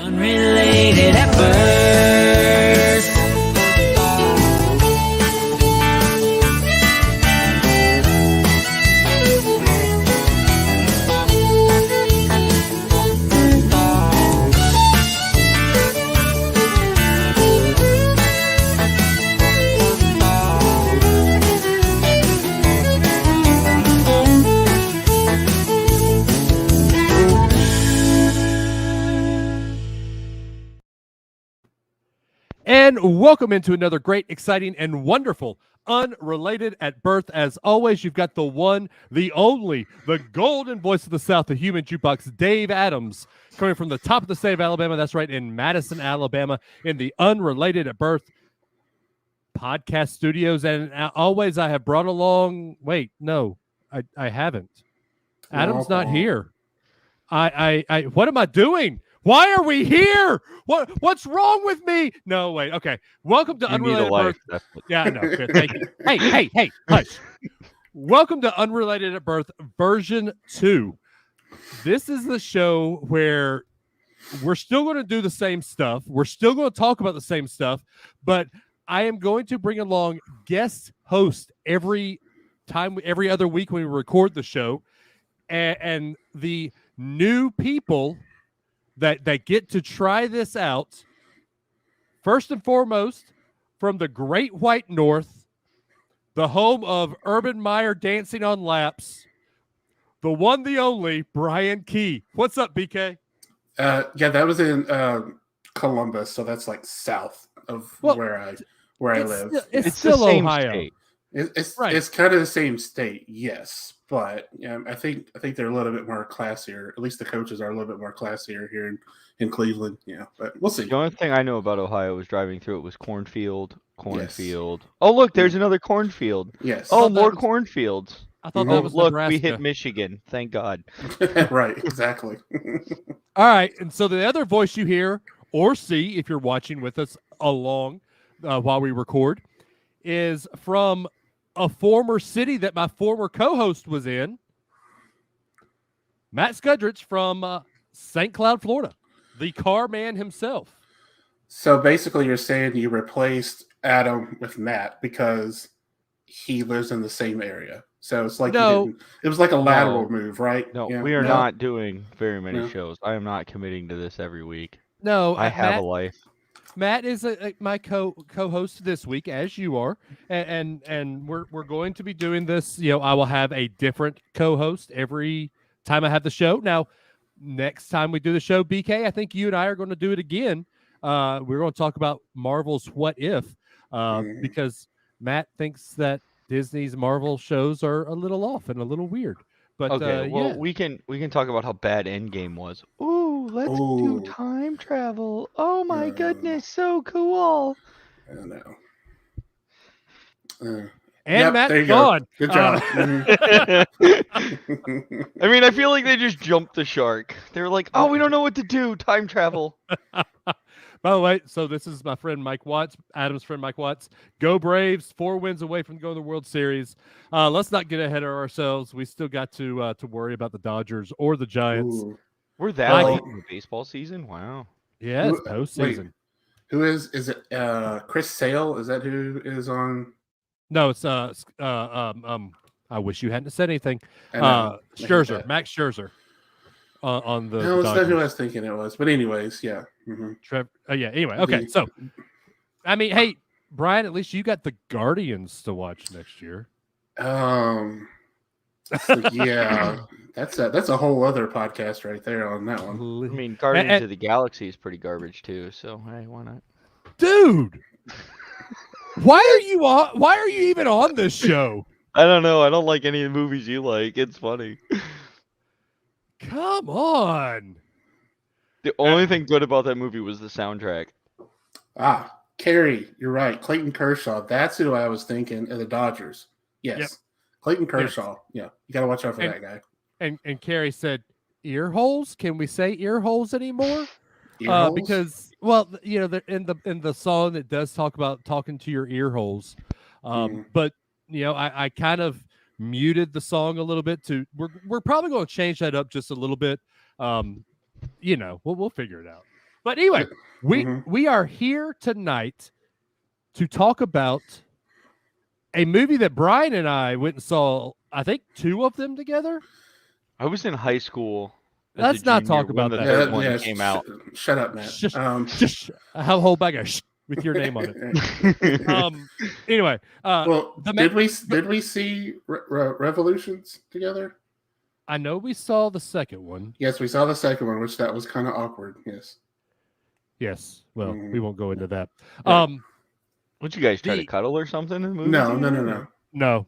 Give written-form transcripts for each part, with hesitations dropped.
Unrelated at birth. And welcome into another great, exciting, and wonderful Unrelated at Birth. As always, you've got the one, the only, the golden voice of the South, the human jukebox, Dave Adams, coming from the top of the state of Alabama. That's right, in Madison, Alabama, in the Unrelated at Birth podcast studios. And always, I have brought along. Wait, no, I haven't. Adam's not here. I what am I doing? Why are we here? What's wrong with me? No, wait. Okay. Welcome to Unrelated at Birth. Yeah, I know. Good, thank you. Hey, hush. Welcome to Unrelated at Birth version 2. This is the show where we're still going to do the same stuff. We're still going to talk about the same stuff, but I am going to bring along guest hosts every other week when we record the show, and the new people that get to try this out, first and foremost, from the Great White North, the home of Urban Meyer dancing on laps, the one, the only, Bryan Key. What's up, BK? Yeah, that was in Columbus, so that's like south of where I live. It's still Ohio. State. It's kind of the same state, yes, but I think they're a little bit more classier. At least the coaches are a little bit more classier here in Cleveland. Yeah, but we'll see. The only thing I know about Ohio was driving through it was cornfield. Yes. Oh, look, there's another cornfield. Yes. Oh, more cornfields. I thought that was look, Nebraska. we hit Michigan. Thank God. Right, exactly. All right, and so the other voice you hear or see if you're watching with us along while we record is from a former city that my former co-host was in, Matt Skundrich from St. Cloud, Florida, the car man himself. So basically, you're saying you replaced Adam with Matt because he lives in the same area. So it's like it was like a lateral move, right? No, yeah. we are not doing very many shows. I am not committing to this every week. No, I have a life. Matt is my co-host this week, as you are, and we're going to be doing this. I will have a different co-host every time I have the show. Now, next time we do the show, BK, I think you and I are going to do it again. We're going to talk about Marvel's What If, because Matt thinks that Disney's Marvel shows are a little off and a little weird. But okay, well, we can talk about how bad Endgame was. Ooh, let's do time travel. Oh my goodness, so cool. I don't know. And Matt's gone. Good job. I mean, I feel like they just jumped the shark. They were like, oh, we don't know what to do. Time travel. By the way, so this is my friend Mike Watts, Adam's friend Mike Watts. Go Braves, 4 wins away from going to the World Series. Let's not get ahead of ourselves. We still got to worry about the Dodgers or the Giants. Ooh. We're that late in the baseball season? Wow. Yeah, it's postseason. Who is it Chris Sale? Is that who is on? No, it's I wish you hadn't said anything. Scherzer, Max Scherzer. On the no, it's Dodgers. not who I was thinking it was, but anyways, yeah. Anyway, okay. So, I mean, hey, Bryan, at least you got the Guardians to watch next year. Yeah, that's a whole other podcast right there on that one. I mean, Guardians of the Galaxy is pretty garbage too. So hey, why not? Dude, why are you even on this show? I don't know. I don't like any of the movies you like. It's funny. Come on. The only thing good about that movie was the soundtrack. Carrie, you're right. Clayton Kershaw. That's who I was thinking of the Dodgers. Yes. Yep. Clayton Kershaw. Yes. Yeah. You got to watch out for that guy. And Carrie said, ear holes? Can we say ear holes anymore? Because, well, in the song it does talk about talking to your ear holes. But, I kind of muted the song a little bit we're probably going to change that up just a little bit. We'll figure it out. But anyway, Mhm. we are here tonight to talk about a movie that Bryan and I went and saw, I think 2 of them together. I was in high school as Let's a not junior talk when about the that. third one came out. Shut up, Matt. Shush. I'll hold back a with your name on it. Anyway, well, did we see Revolutions together? I know we saw the second one. Yes, we saw the second one, which that was kind of awkward. Yes. Well, we won't go into that. Right. Would you guys try to cuddle or something in the movie? No.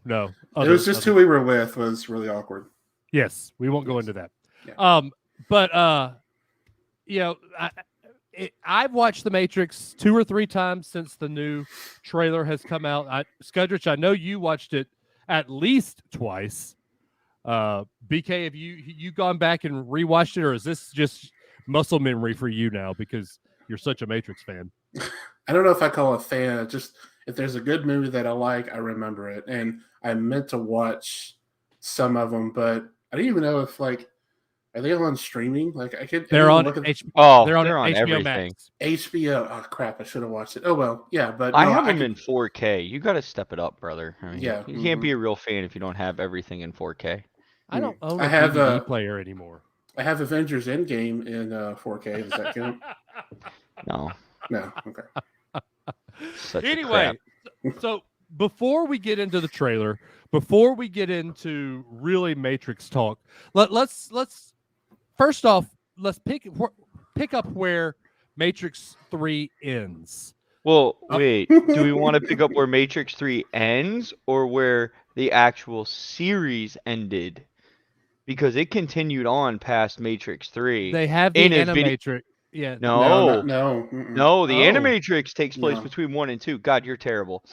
No. It was just who we were with was really awkward. Yes, we won't go into that. Yeah. But you know, I've watched The Matrix 2 or 3 times since the new trailer has come out. Skundrich, I know you watched it at least twice. BK, have you gone back and rewatched it, or is this just muscle memory for you now because you're such a Matrix fan? I don't know if I call it a fan. Just if there's a good movie that I like, I remember it, and I meant to watch some of them, but I didn't even know if are they on streaming? They're on HBO. They're on HBO HBO everything. Max. HBO. Oh crap! I should have watched it. Oh well, yeah, but I have them in 4K. You got to step it up, brother. I mean, yeah, you can't be a real fan if you don't have everything in 4K. I don't own a DVD player anymore. I have Avengers Endgame in 4K. Does that count? No. Okay. Anyway, so before we get into the trailer, before we get into really Matrix talk, let's first off let's pick up where Matrix 3 ends. Well, wait. Do we want to pick up where Matrix 3 ends or where the actual series ended? Because it continued on past Matrix 3. They have the Animatrix. Yeah. No. No, the Animatrix takes place between 1 and 2. God, you're terrible.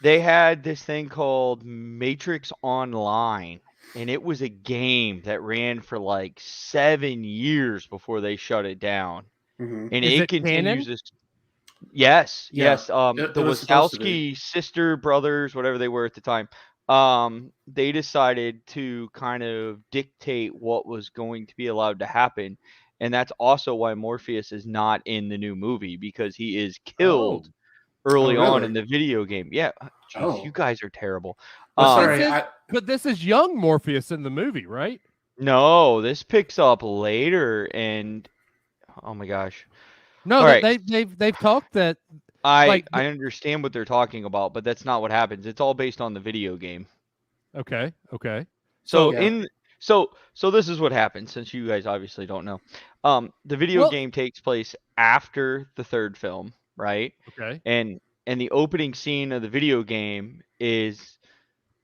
They had this thing called Matrix Online, and it was a game that ran for like 7 years before they shut it down. Mm-hmm. And Is it it continues canon? this. Yes. Yeah, yes. The Wachowski sister brothers, whatever they were at the time, they decided to kind of dictate what was going to be allowed to happen. And that's also why Morpheus is not in the new movie, because he is killed early on in the video game. Yeah. Jeez, you guys are terrible. But this is young Morpheus in the movie, right? No, this picks up later, and oh my gosh. No, they've talked that. I understand what they're talking about, but that's not what happens. It's all based on the video game. Okay. So this is what happens, since you guys obviously don't know. The video game takes place after the third film, right? Okay. And the opening scene of the video game is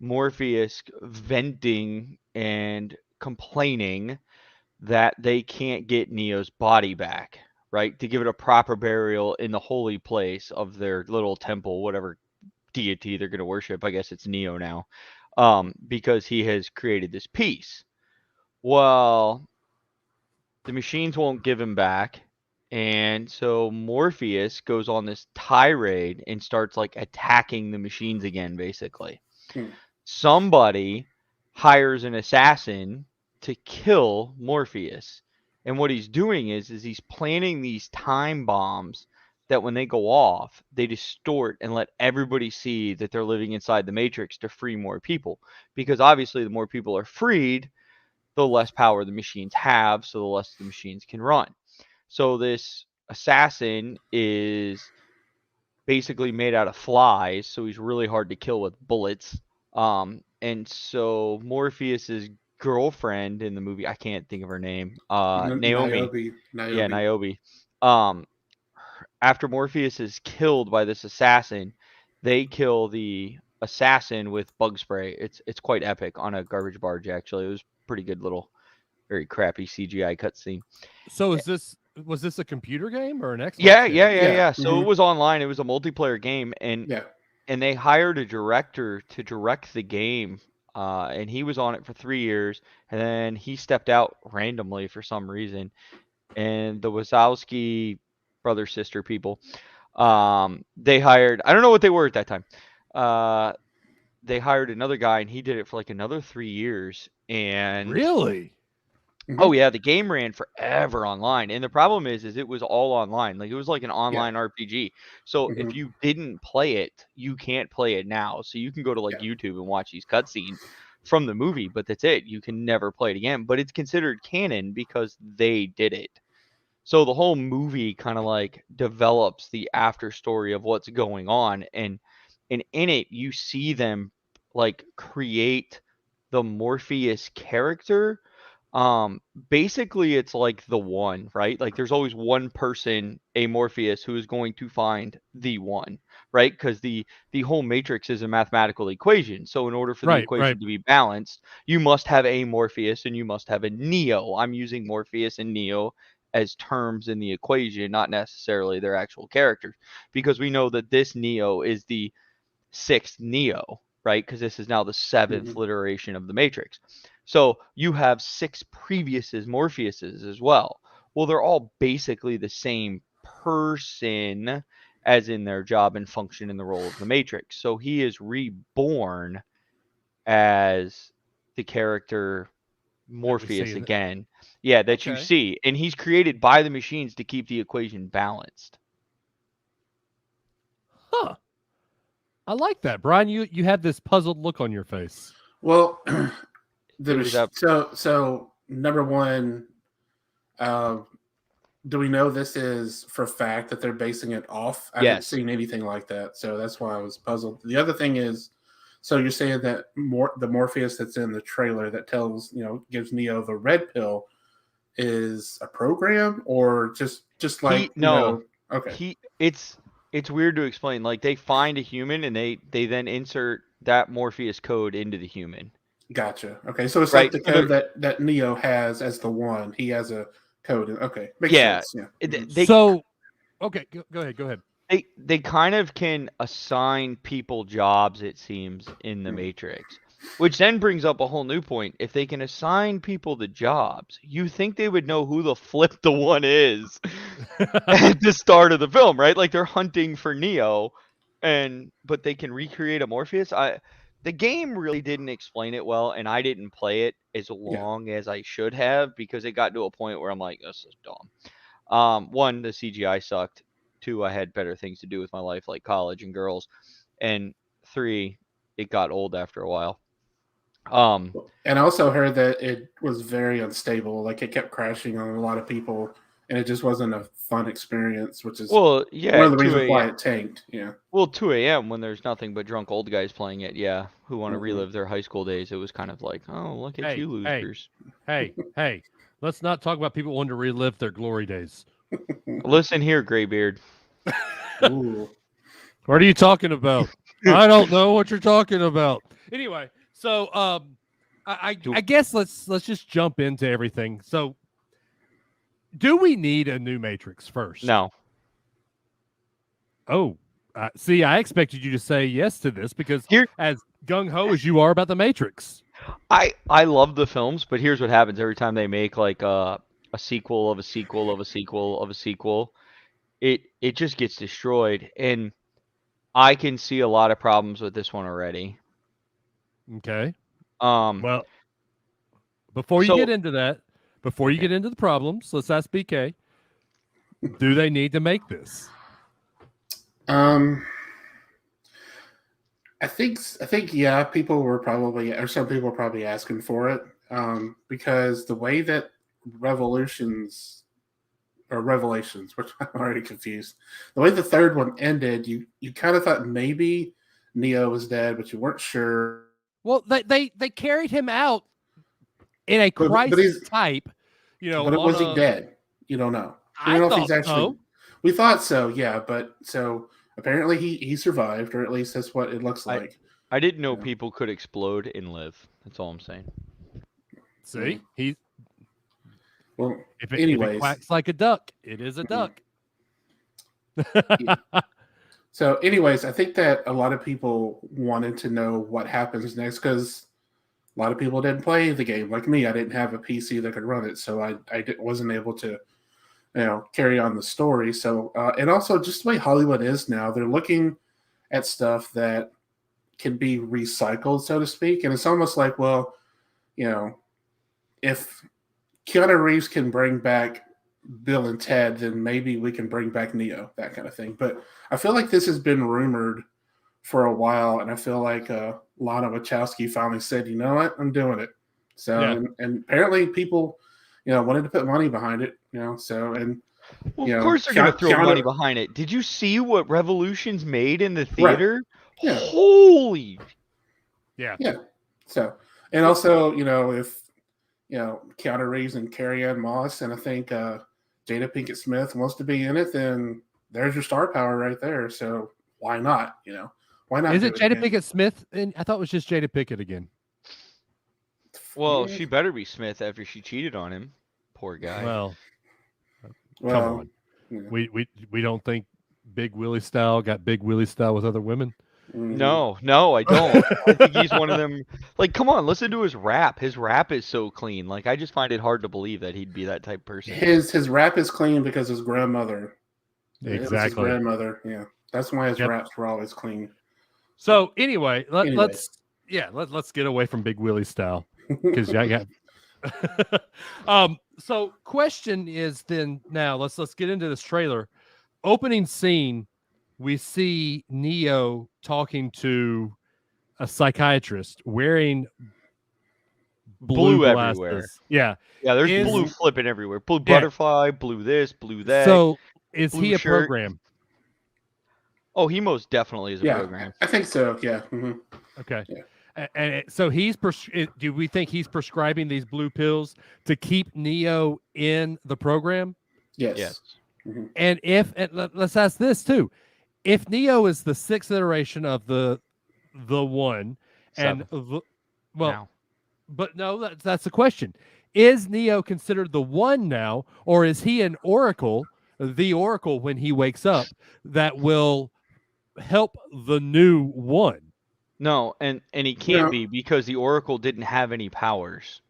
Morpheus venting and complaining that they can't get Neo's body back, right? To give it a proper burial in the holy place of their little temple, whatever deity they're going to worship. I guess it's Neo now, because he has created this piece. Well, the machines won't give him back. And so Morpheus goes on this tirade and starts attacking the machines again, basically. Somebody hires an assassin to kill Morpheus. And what he's doing is he's planting these time bombs that when they go off, they distort and let everybody see that they're living inside the Matrix to free more people. Because obviously the more people are freed, the less power the machines have, so the less the machines can run. So this assassin is basically made out of flies, so he's really hard to kill with bullets. And so Morpheus's girlfriend in the movie, I can't think of her name, Naomi. Yeah, Niobe. After Morpheus is killed by this assassin, they kill the assassin with bug spray. It's quite epic on a garbage barge, actually. It was pretty good little, very crappy CGI cutscene. So was this a computer game or an Xbox? Yeah. So it was online. It was a multiplayer game, and they hired a director to direct the game, and he was on it for 3 years, and then he stepped out randomly for some reason. And the Wachowski brother sister people, they hired, I don't know what they were at that time. They hired another guy, and he did it for another 3 years. And really, Oh yeah, the game ran forever online, and the problem is it was all online. Like it was like an Yeah. online RPG. So if Mhm. you didn't play it, you can't play it now. So you can go to like Yeah. YouTube and watch these cutscenes from the movie, but that's it. You can never play it again. But it's considered canon because they did it. So the whole movie kind of like develops the after story of what's going on, and in it you see them like create the Morpheus character. Basically it's like the one, right? Like there's always one person, a Morpheus, who is going to find the one, right? Because the whole matrix is a mathematical equation. So in order for the Right, right. equation to be balanced, you must have a Morpheus and you must have a Neo. I'm using Morpheus and Neo as terms in the equation, not necessarily their actual characters, because we know that this Neo is the sixth Neo, right? Because this is now the seventh Mhm. iteration of the Matrix. So you have six previous Morpheuses as well. Well, they're all basically the same person, as in their job and function in the role of the Matrix. So he is reborn as the character That we see Morpheus in it. again. Yeah, that you Okay. see. And he's created by the machines to keep the equation balanced. Huh. I like that, Brian. You had this puzzled look on your face. Well, It was a so number one, uh, do we know this is for fact that they're basing it off? I haven't yes. seen anything like that, so that's why I was puzzled. The other thing is, so you're saying that the Morpheus that's in the trailer that tells gives Neo the red pill is a program or just like He no. okay, It's weird to explain. Like they find a human and they then insert that Morpheus code into the human. gotcha. Okay, so it's like Right? the So code that Neo has as the one. He has a code. Okay, makes yeah, sense. Yeah. Mhm. they So, okay, go ahead. Go ahead. they kind of can assign people jobs, it seems, in the Mhm. Matrix. Which then brings up a whole new point. If they can assign people the jobs, you think they would know who the flip the one is at the start of the film, right? Like they're hunting for Neo, but they can recreate a Morpheus. The game really didn't explain it well, and I didn't play it as Yeah. long as I should have because it got to a point where I'm like, this is dumb. One, the CGI sucked. Two, I had better things to do with my life, like college and girls. And three, it got old after a while. And I also heard that it was very unstable. Like it kept crashing on a lot of people, and it just wasn't a fun experience, which is Well, yeah, one of the at 2 reasons why a.m. it tanked. Yeah. Well, 2 a.m. when there's nothing but drunk old guys playing it, yeah, who want to Mhm. relive their high school days. It was kind of like, oh, look at Hey, you hey, losers. hey. Let's not talk about people wanting to relive their glory days. Listen here, Graybeard. Ooh. What are you talking about? I don't know what you're talking about. Anyway, so I guess let's just jump into everything. So, do we need a new Matrix first? No. Oh, see, I expected you to say yes to this because Here, as gung ho as you are about the Matrix. I love the films, but here's what happens every time they make like a sequel of a sequel of a sequel of a sequel. It just gets destroyed, and I can see a lot of problems with this one already. Okay. Um, Well, before you get so into that, before you okay. get into the problems, let's ask BK. Do they need to make this? Um, I think yeah, people were probably or some people were probably asking for it because the way that Revelations, which I'm already confused. The way the third one ended, you kind of thought maybe Neo was dead, but you weren't sure. Well, they carried him out in a But crisis he's type, but on was he a. dead? You don't know. You I don't know if thought he's actually. so. We thought so, yeah. But so apparently he survived, or at least that's what it looks I like. I didn't know Yeah. people could explode and live. That's all I'm saying. See, he Well, if it anyways, quacks like a duck, it is a Mhm. duck. Yeah. So, anyways, I think that a lot of people wanted to know what happens next because a lot of people didn't play the game like me. I didn't have a PC that could run it, so wasn't able to carry on the story. So, and also just the way Hollywood is now, they're looking at stuff that can be recycled, so to speak, and it's almost like, well, you know, if Keanu Reeves can bring back Bill and Ted, then maybe we can bring back Neo, that kind of thing. But I feel like this has been rumored for a while, and I feel like Lana Wachowski finally said, "You know what? I'm doing it." So, Yeah. and apparently people, wanted to put money behind it. So and. Well, of course they're going to throw money behind it. Did you see what Revolutions made in the theater? Right. Yeah. Holy. Yeah. Yeah. So, and also, if, Keanu Reeves and Carrie-Anne Moss, and I think Jada Pinkett Smith wants to be in it, then there's your star power right there. So why not? Why not? Is it Jada Pinkett Smith? And I thought it was just Jada Pinkett again. Well, she better be Smith after she cheated on him. Poor guy. Well, come on. Yeah. We don't think Big Willie Style got Big Willie Style with other women? No, I don't. I think he's one of them. Like, come on, listen to his rap. His rap is so clean. Like, I just find it hard to believe that he'd be that type of person. His rap is clean because his grandmother. Exactly. It was his grandmother. Yeah, that's why his raps were always clean. So anyway, let's get away from Big Willie Style because I got. So question is then now let's get into this trailer. Opening scene, we see Neo talking to a psychiatrist wearing blue glasses. Everywhere. Yeah, there's blue flipping everywhere. Blue butterfly, blue this, blue that. So is he a program? Oh, he most definitely is a program. I think so. Yeah. Mm-hmm. Okay. Yeah. And so do we think he's prescribing these blue pills to keep Neo in the program? Yes. Mm-hmm. And let's ask this too. If Neo is the 6th iteration of the one, but no, that's the question. Is Neo considered the one now, or is he an oracle, the oracle when he wakes up that will help the new one? No, and he can't be because the oracle didn't have any powers.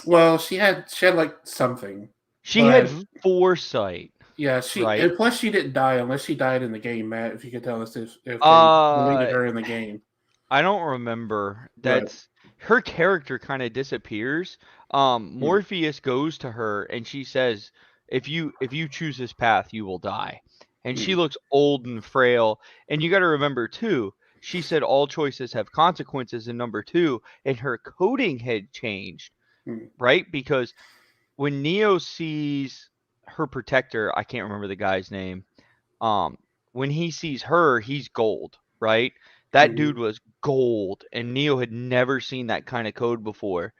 Well, she had like something. She had foresight. Yeah, and plus she didn't die unless she died in the game, Matt. If you could tell us if they deleted her in the game. I don't remember. That's her character kind of disappears. Morpheus goes to her and she says, "If you choose this path, you will die." And she looks old and frail. And you got to remember too, she said all choices have consequences in number 2, and her coding had changed, right? Because when Neo sees her protector, I can't remember the guy's name. When he sees her, he's gold, right? That dude was gold, and Neo had never seen that kind of code before.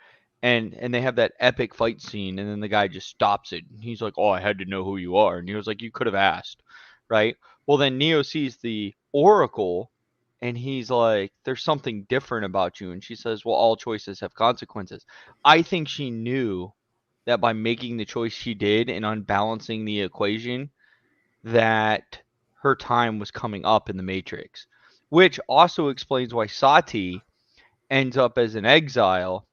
And they have that epic fight scene, and then the guy just stops it. He's like, "Oh, I had to know who you are." And Neo's like, "You could have asked," right? Well, then Neo sees the Oracle, and he's like, "There's something different about you." And she says, "Well, all choices have consequences." I think she knew that by making the choice she did and unbalancing the equation, that her time was coming up in the Matrix, which also explains why Sati ends up as an exile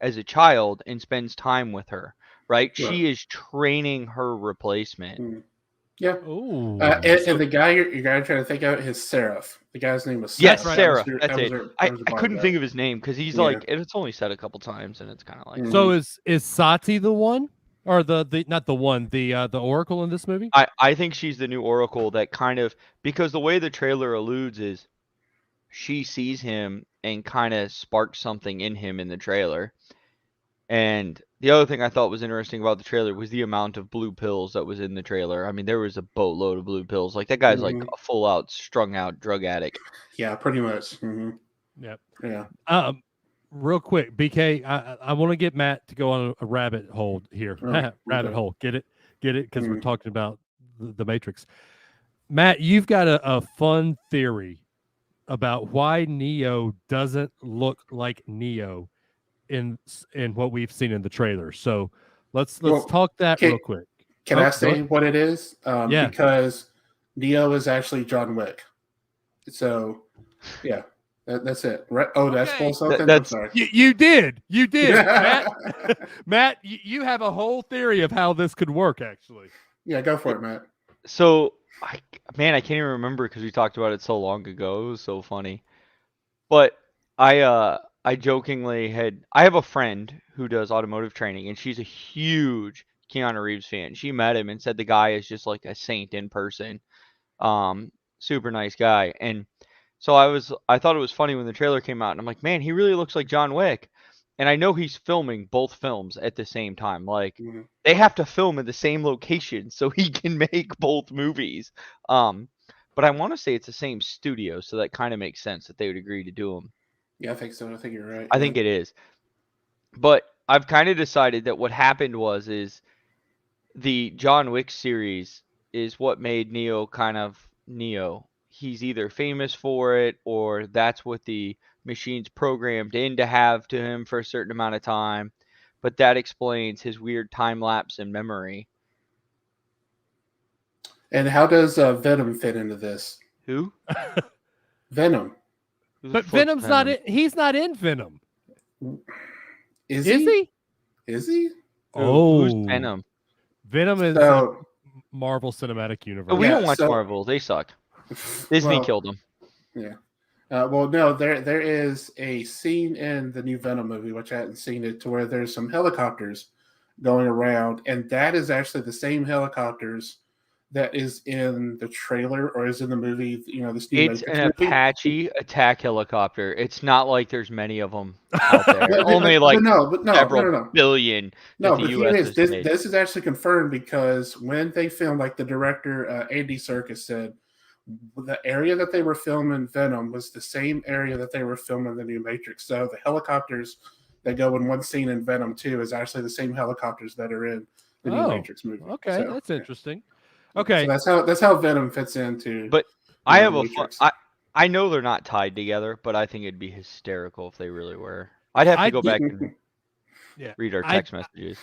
as a child and spends time with her, right? Yeah. She is training her replacement. Yeah. And the guy you're trying to think of is Seraph. The guy's name was Seraph. Yes, Seraph. That's it. I couldn't think of his name because he's like, it's only said a couple times, and it's kind of like. So is Sati the one, or the not the one, the Oracle in this movie? I think she's the new Oracle that kind of, because the way the trailer alludes is, she sees him and kind of sparks something in him in the trailer. And the other thing I thought was interesting about the trailer was the amount of blue pills that was in the trailer. I mean, there was a boatload of blue pills. Like, that guy's like a full out, strung out drug addict. Yeah, pretty much. Yep. Yeah. Real quick, BK, I want to get Matt to go on a rabbit hole here. Rabbit hole. Get it? Because we're talking about the Matrix. Matt, you've got a fun theory about why Neo doesn't look like Neo in what we've seen in the trailer. So let's talk that real quick. Can I say what it is? Because Neo is actually John Wick. So yeah, that's it. Right? Oh, that's full something. I'm sorry. You did. Matt, you have a whole theory of how this could work, actually. Yeah, go for it, Matt. So, I can't even remember because we talked about it so long ago. It was so funny. But I jokingly I have a friend who does automotive training, and she's a huge Keanu Reeves fan. She met him and said the guy is just like a saint in person. Super nice guy. And so I thought it was funny when the trailer came out, and I'm like, man, he really looks like John Wick. And I know he's filming both films at the same time. Like Mhm. they have to film in the same location so he can make both movies. But I want to say it's the same studio, so that kind of makes sense that they would agree to do them. Yeah, I think so. I think you're right. I think it is. But I've kind of decided that what happened is the John Wick series is what made Neo kind of Neo. He's either famous for it or that's what the machine's programmed in to have to him for a certain amount of time. But that explains his weird time lapse in memory. And how does Venom fit into this? Who? Venom. Who the But fuck's Venom's not Venom? in. He's not in Venom. Is Is he? Is he? Who's Venom? Venom is So, Marvel Cinematic Universe. Oh, we Yeah, don't watch so- Marvel. They suck. Disney well, killed them. Yeah. Well, no, there is a scene in the new Venom movie, which I hadn't seen it, to where there's some helicopters going around, and that is actually the same helicopters that is in the trailer or is in the movie. You know, this new It's Matrix an movie. Apache attack helicopter. It's not like there's many of them out there. But- Only but like no, several billion No, that the but the U.S. thing is, has this, made. this is actually confirmed because when they filmed, like the director Andy Serkis said, the area that they were filming Venom was the same area that they were filming the new Matrix. So the helicopters that go in one scene in Venom 2 is actually the same helicopters that are in the new Matrix movie. Okay, So, that's yeah. interesting. Okay, So that's how Venom fits into. But you I know, have the a Matrix. I know they're not tied together, but I think it'd be hysterical if they really were. I'd have to I go did- back and Yeah, read our I- text messages.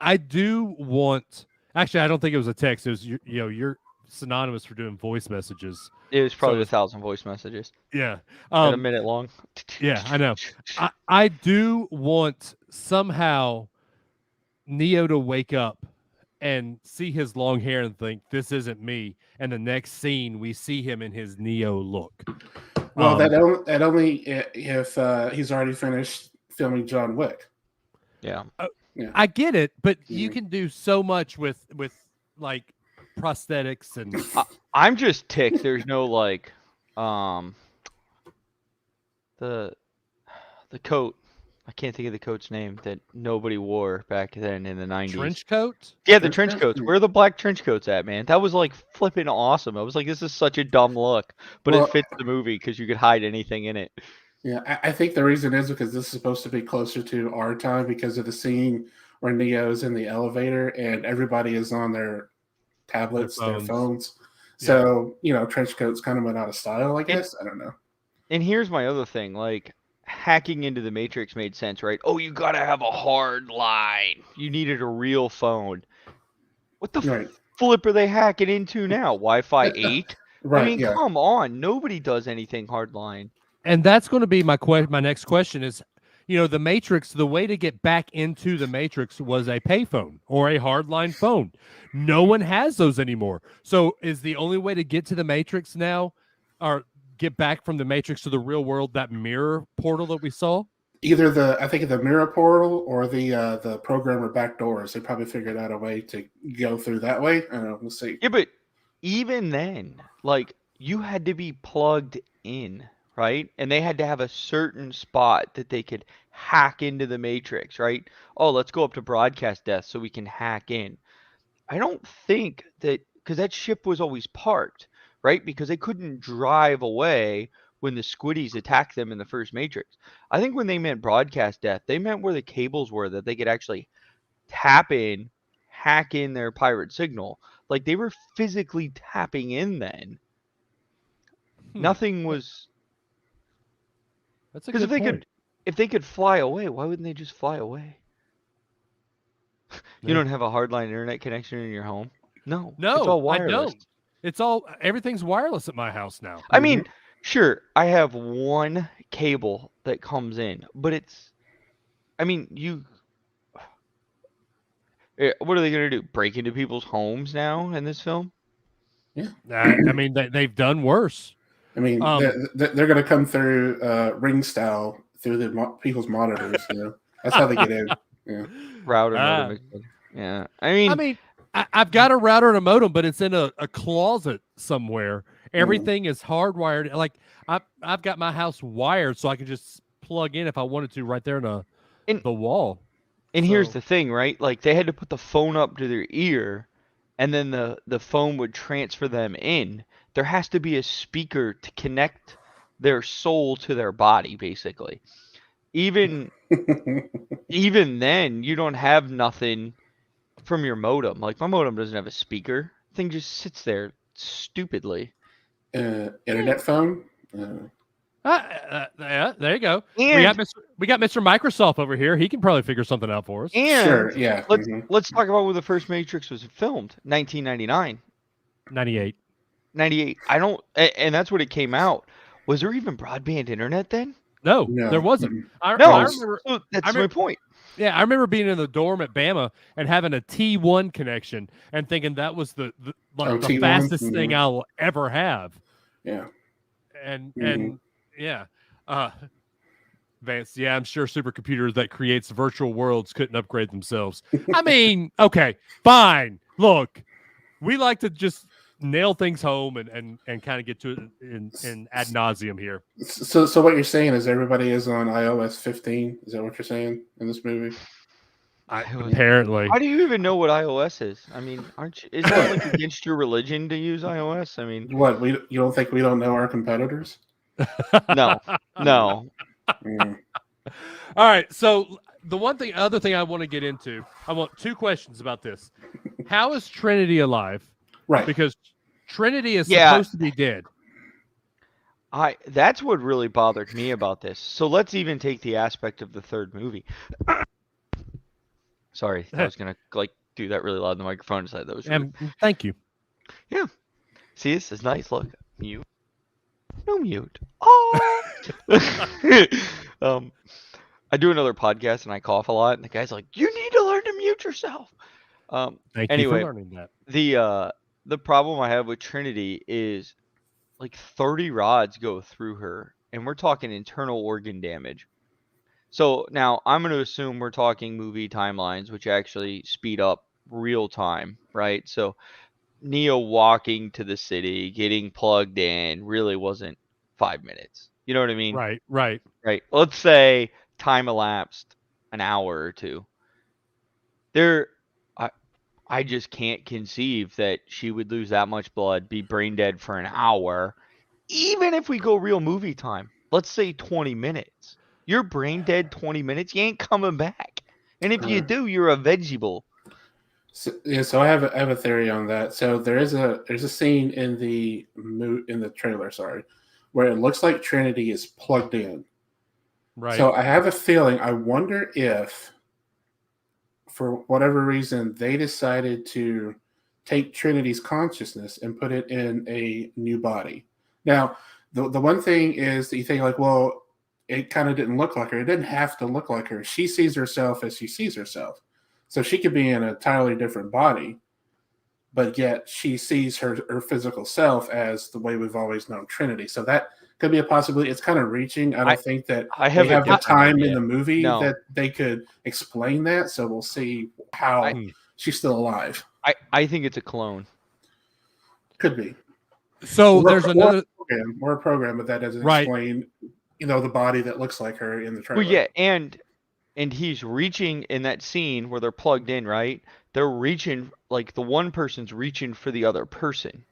I do want. Actually, I don't think it was a text. It was you're synonymous for doing voice messages. It was probably so 1,000 voice messages Yeah. at a minute long. Yeah, I know. I do want somehow Neo to wake up and see his long hair and think this isn't me. And the next scene we see him in his Neo look. Well, that only if he's already finished filming John Wick. Yeah. I get it, but you Mhm. can do so much with like prosthetics and I'm just ticked. There's no like the coat. I can't think of the coat's name that nobody wore back then in the 90s. trench coat. Yeah, the Trench trench coat? coats. Where are the black trench coats at, man? That was like flipping awesome. I was like, this is such a dumb look, but Well- it fits the movie because you could hide anything in it. Yeah, I think the reason is because this is supposed to be closer to our time because of the scene where Neo's in the elevator and everybody is on their tablets, their phones. So, trench coats kind of went out of style, I guess. I don't know. And here's my other thing, like hacking into the Matrix made sense, right? Oh, you gotta have a hard line. You needed a real phone. What the Right. flip are they hacking into now? Wi-Fi 8? Right. I mean, yeah. come on. Nobody does anything hardline. And that's going to be my next question is, the Matrix, the way to get back into the Matrix was a payphone or a hardline phone. No one has those anymore. So is the only way to get to the Matrix now or get back from the Matrix to the real world that mirror portal that we saw? Either I think the mirror portal or the programmer backdoors. They probably figured out a way to go through that way. I don't know. We'll see. Yeah, but even then, like, you had to be plugged in, right? And they had to have a certain spot that they could hack into the Matrix, right? Oh, let's go up to broadcast death so we can hack in. I don't think that, because that ship was always parked, right? Because they couldn't drive away when the squiddies attacked them in the first Matrix. I think when they meant broadcast death, they meant where the cables were that they could actually tap in, hack in their pirate signal. Like they were physically tapping in then. Nothing was, That's a because good point. if they could fly away, why wouldn't they just fly away? You Yeah. don't have a hardline internet connection in your home? No. No, It's all I wireless. don't. Everything's wireless at my house now. I mean, sure, I have one cable that comes in, but I mean, what are they going to do? Break into people's homes now in this film? I mean, they've done worse. I mean, they're going to come through ring style through the people's monitors. That's how they get in. Yeah. Router Ah. modem. Yeah. I mean, I've got a router and a modem, but it's in a closet somewhere. Everything is hardwired. Like I've got my house wired, so I can just plug in if I wanted to right there in the wall. And here's So- the thing, right? Like they had to put the phone up to their ear, and then the phone would transfer them in. There has to be a speaker to connect their soul to their body, basically. Even then, you don't have nothing from your modem. Like my modem doesn't have a speaker. Thing just sits there stupidly. Internet phone. yeah, there you go. And We got Mr. Microsoft over here. He can probably figure something out for us. Sure. Yeah. Let's talk about when the first Matrix was filmed. 1999. 98. 98. And that's when it came out. Was there even broadband internet then? No, No. there wasn't. Mhm. I No. remember. So that's I my remember- point. Yeah, I remember being in the dorm at Bama and having a T1 connection and thinking that was the T1? fastest thing I'll ever have. Yeah. And yeah, Vance. Yeah, I'm sure supercomputers that creates virtual worlds couldn't upgrade themselves. I mean, okay, fine. Look, we like to just nail things home and kind of get to it in ad nauseum here. So what you're saying is everybody is on iOS 15? Is that what you're saying in this movie? Apparently. How do you even know what iOS is? I mean, is that like against your religion to use iOS? I mean, What, you don't think we don't know our competitors? no. Mm. All right. So the other thing I want to get into, I want two questions about this. How is Trinity alive? Right. Because Trinity is Yeah. supposed to be dead. That's what really bothered me about this. So let's even take the aspect of the third movie. Sorry, I was gonna do that really loud in the microphone. Inside that was rude. Thank you. Yeah. See, this is nice. Look, mute. No mute. Oh. I do another podcast and I cough a lot, and the guy's like, "You need to learn to mute yourself." Thank Anyway, you for learning that. The problem I have with Trinity is like 30 rods go through her, and we're talking internal organ damage. So now I'm going to assume we're talking movie timelines, which actually speed up real time, right? So Neo walking to the city, getting plugged in, really wasn't 5 minutes. You know what I mean? Right. Right. Let's say time elapsed an hour or two. I just can't conceive that she would lose that much blood, be brain dead for an hour, even if we go real movie time. Let's say 20 minutes. You're brain dead 20 minutes, you ain't coming back. And if you do, you're a vegetable. So I have a theory on that. So there's a scene in the trailer, where it looks like Trinity is plugged in. Right. So I have a feeling. I wonder if, for whatever reason, they decided to take Trinity's consciousness and put it in a new body. Now, the one thing is that you think like, well, it kind of didn't look like her. It didn't have to look like her. She sees herself as she sees herself. So she could be in an entirely different body, but yet she sees her physical self as the way we've always known Trinity. So that could be a possibility. It's kind of reaching. I don't think that I have they have the time idea. in the movie No. that they could explain that. So we'll see how she's still alive. I think it's a clone. Could be. So there's another program. We're a program, but that doesn't explain, the body that looks like her in the trailer. Well, yeah, and he's reaching in that scene where they're plugged in, right? They're reaching, like the one person's reaching for the other person.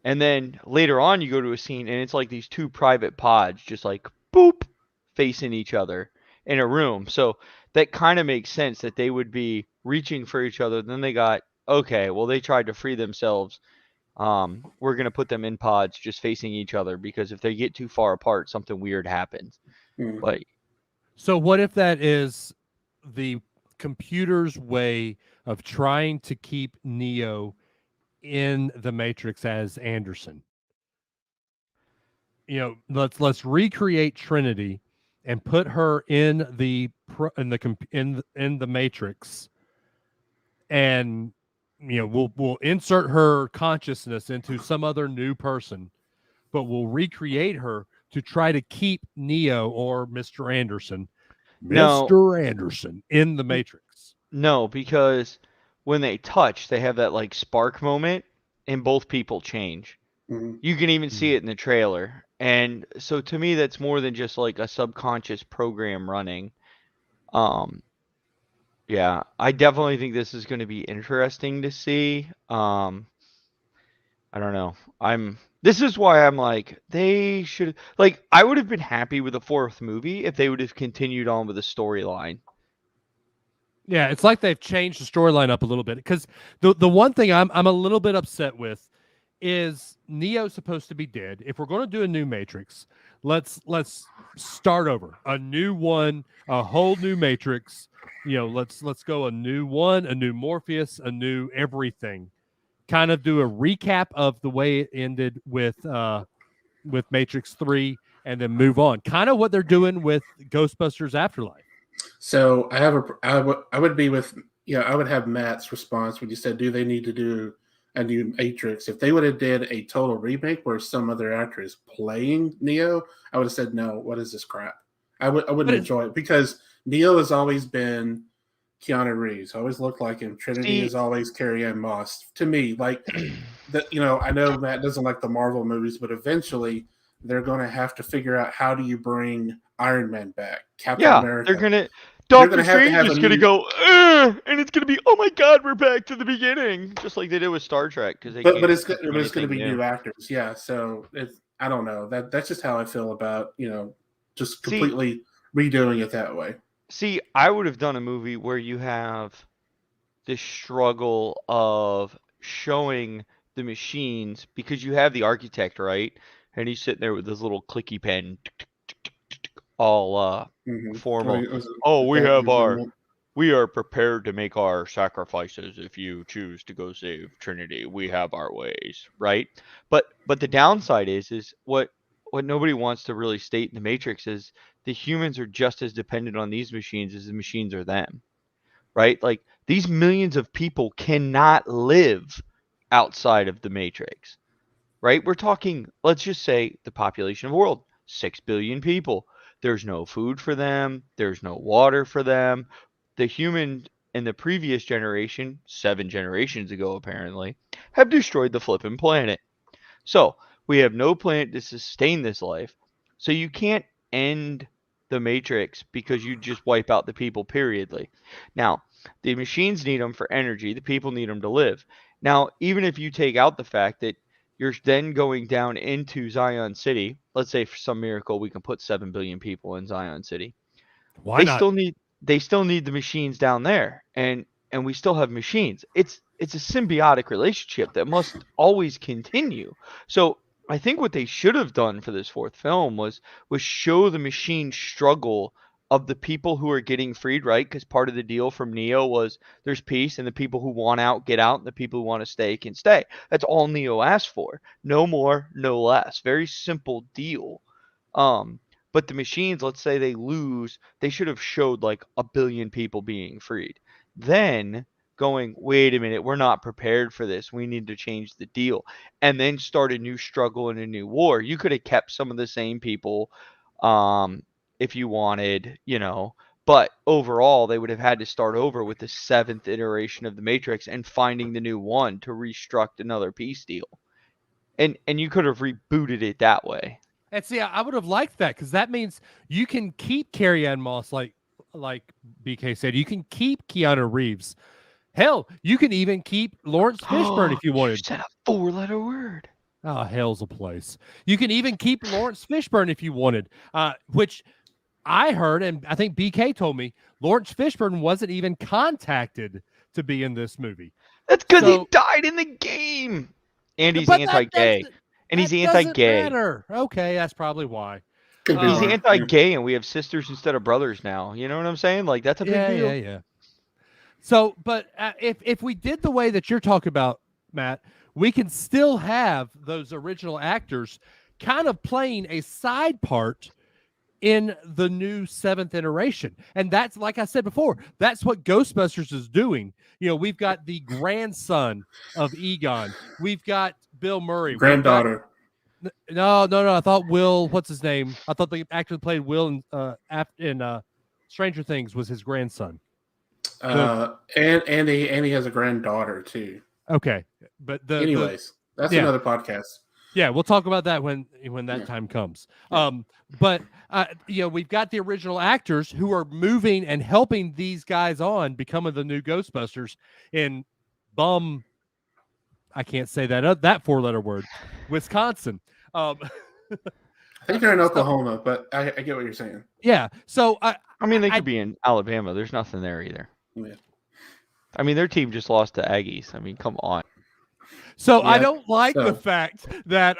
And then later on you go to a scene and it's like these two private pods just like boop facing each other in a room. So that kind of makes sense that they would be reaching for each other. Then they got, okay, well they tried to free themselves. We're going to put them in pods just facing each other because if they get too far apart, something weird happens. But so what if that is the computer's way of trying to keep Neo in the Matrix as Anderson? Let's recreate Trinity and put her in the Matrix, and we'll insert her consciousness into some other new person, but we'll recreate her to try to keep Neo or Mr. Anderson, No. Mr. Anderson in the Matrix? No, because when they touch, they have that like spark moment, and both people change. Mhm. You can even see it in the trailer. And so to me, that's more than just like a subconscious program running. Yeah, I definitely think this is going to be interesting to see. I don't know. This is why I'm like, they should, like, I would have been happy with a fourth movie if they would have continued on with the storyline. Yeah, it's like they've changed the storyline up a little bit, because the one thing I'm a little bit upset with is Neo's supposed to be dead. If we're going to do a new Matrix, let's start over, a new one, a whole new Matrix. Let's go a new one, a new Morpheus, a new everything. Kind of do a recap of the way it ended with Matrix 3, and then move on. Kind of what they're doing with Ghostbusters Afterlife. So I would be with, I would have Matt's response when you said, do they need to do a new Matrix? If they would have did a total remake where some other actor is playing Neo, I would have said, no, what is this crap? I wouldn't enjoy it, because Neo has always been Keanu Reeves. Always looked like him. Trinity is always Carrie-Anne Moss. To me, like that, I know Matt doesn't like the Marvel movies, but eventually they're going to have to figure out, how do you bring Iron Man back, Captain America. They're gonna Doctor Strange is gonna go, and it's gonna be, oh my God, we're back to the beginning, just like they did with Star Trek. But it's going to be new actors, yeah. So I don't know. That's just how I feel about just completely redoing it that way. See, I would have done a movie where you have this struggle of showing the machines, because you have the architect, right? And he's sitting there with his little clicky pen, all formal. We are prepared to make our sacrifices if you choose to go save Trinity. We have our ways, right? But the downside is what nobody wants to really state in the Matrix is the humans are just as dependent on these machines as the machines are them, right? Like, these millions of people cannot live outside of the Matrix, right? We're talking, let's just say the population of the world, 6 billion people. There's no food for them. There's no water for them. The human in the previous generation, 7 generations ago apparently, have destroyed the flippin' planet. So we have no planet to sustain this life. So you can't end the Matrix because you just wipe out the people periodly. Now, the machines need them for energy. The people need them to live. Now, even if you take out the fact that you're then going down into Zion City, let's say for some miracle we can put 7 billion people in Zion City. Why not? They still need the machines down there, and we still have machines. It's a symbiotic relationship that must always continue. So I think what they should have done for this fourth film was show the machine struggle of the people who are getting freed, right? Because part of the deal from Neo was there's peace, and the people who want out get out, and the people who want to stay can stay. That's all Neo asked for. No more, no less. Very simple deal. But the machines, let's say they lose, they should have showed like 1 billion people being freed. Then going, wait a minute, we're not prepared for this. We need to change the deal. And then start a new struggle and a new war. You could have kept some of the same people if you wanted, but overall they would have had to start over with the 7th iteration of the Matrix and finding the new one to restruct another peace deal. And you could have rebooted it that way. And see, I would have liked that, because that means you can keep Carrie-Anne Moss, like BK said. You can keep Keanu Reeves. Hell, you can even keep Lawrence Fishburne if you wanted. You said a 4-letter word. Oh, hell's a place. You can even keep Lawrence Fishburne if you wanted, which I heard, and I think BK told me, Lawrence Fishburne wasn't even contacted to be in this movie. That's because he died in the game. And he's anti-gay. And he's anti-gay. Okay, that's probably why. He's anti-gay, and we have sisters instead of brothers now. You know what I'm saying? Like, that's a big deal. Yeah. So, but if we did the way that you're talking about, Matt, we can still have those original actors kind of playing a side part in the new 7th iteration. And that's, like I said before, that's what Ghostbusters is doing. We've got the grandson of Egon. We've got Bill Murray. Granddaughter. No. I thought Will, what's his name? I thought the actor that played Will in Stranger Things was his grandson. And he has a granddaughter too. Okay, but Anyways, that's yeah. another podcast. Yeah, we'll talk about that when that time comes. Yeah. But we've got the original actors who are moving and helping these guys on becoming the new Ghostbusters in I can't say that four-letter word, Wisconsin. I think they're in Oklahoma, but I get what you're saying. Yeah. So I mean, they could be in Alabama. There's nothing there either. Yeah. I mean, their team just lost to Aggies. I mean, come on. So I don't like the fact that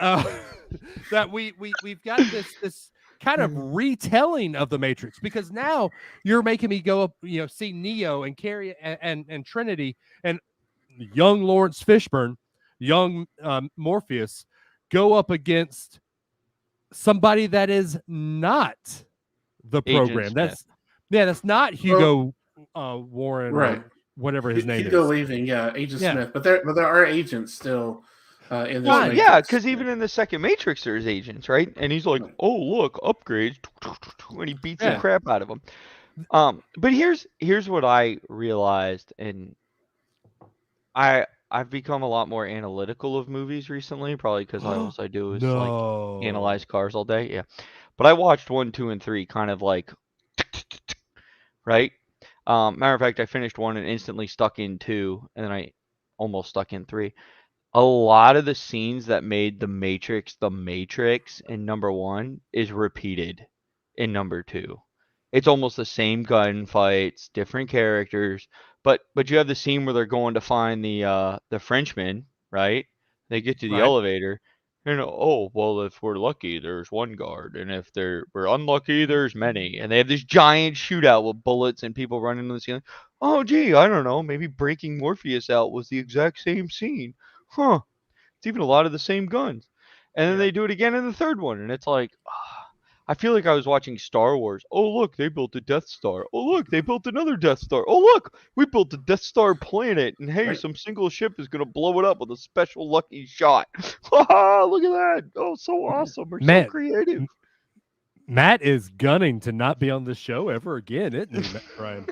that we've got this kind of retelling of the Matrix, because now you're making me go up, see Neo and Carrie and Trinity and young Lawrence Fishburne, young Morpheus go up against somebody that is not the program. That's not Hugo Warren, right? Whatever his name Hugo is. Leaving, Agent Smith, but there are agents still in this. Well, yeah, because even in the second Matrix, there's agents, right? And he's like, "Oh, look, upgrades," and he beats the crap out of them. But here's what I realized, and I've become a lot more analytical of movies recently, probably because all I do is like analyze cars all day. Yeah, but I watched 1, 2, and 3 kind of like, right? Matter of fact, I finished 1 and instantly stuck in 2, and then I almost stuck in 3. A lot of the scenes that made the Matrix in number 1 is repeated in number 2. It's almost the same gunfights, different characters, but you have the scene where they're going to find the Frenchman, right? They get to the elevator, and oh, well, if we're lucky, there's one guard, and if we're unlucky, there's many. And they have this giant shootout with bullets and people running on the ceiling. Oh, gee, I don't know, maybe breaking Morpheus out was the exact same scene. Huh. It's even a lot of the same guns. And then they do it again in the third one, and it's like, I feel like I was watching Star Wars. Oh, look, they built a Death Star. Oh, look, they built another Death Star. Oh, look, we built a Death Star planet. And hey, some single ship is going to blow it up with a special lucky shot. Look at that. Oh, so awesome. We're so creative. Matt is gunning to not be on this show ever again, isn't he, Bryan?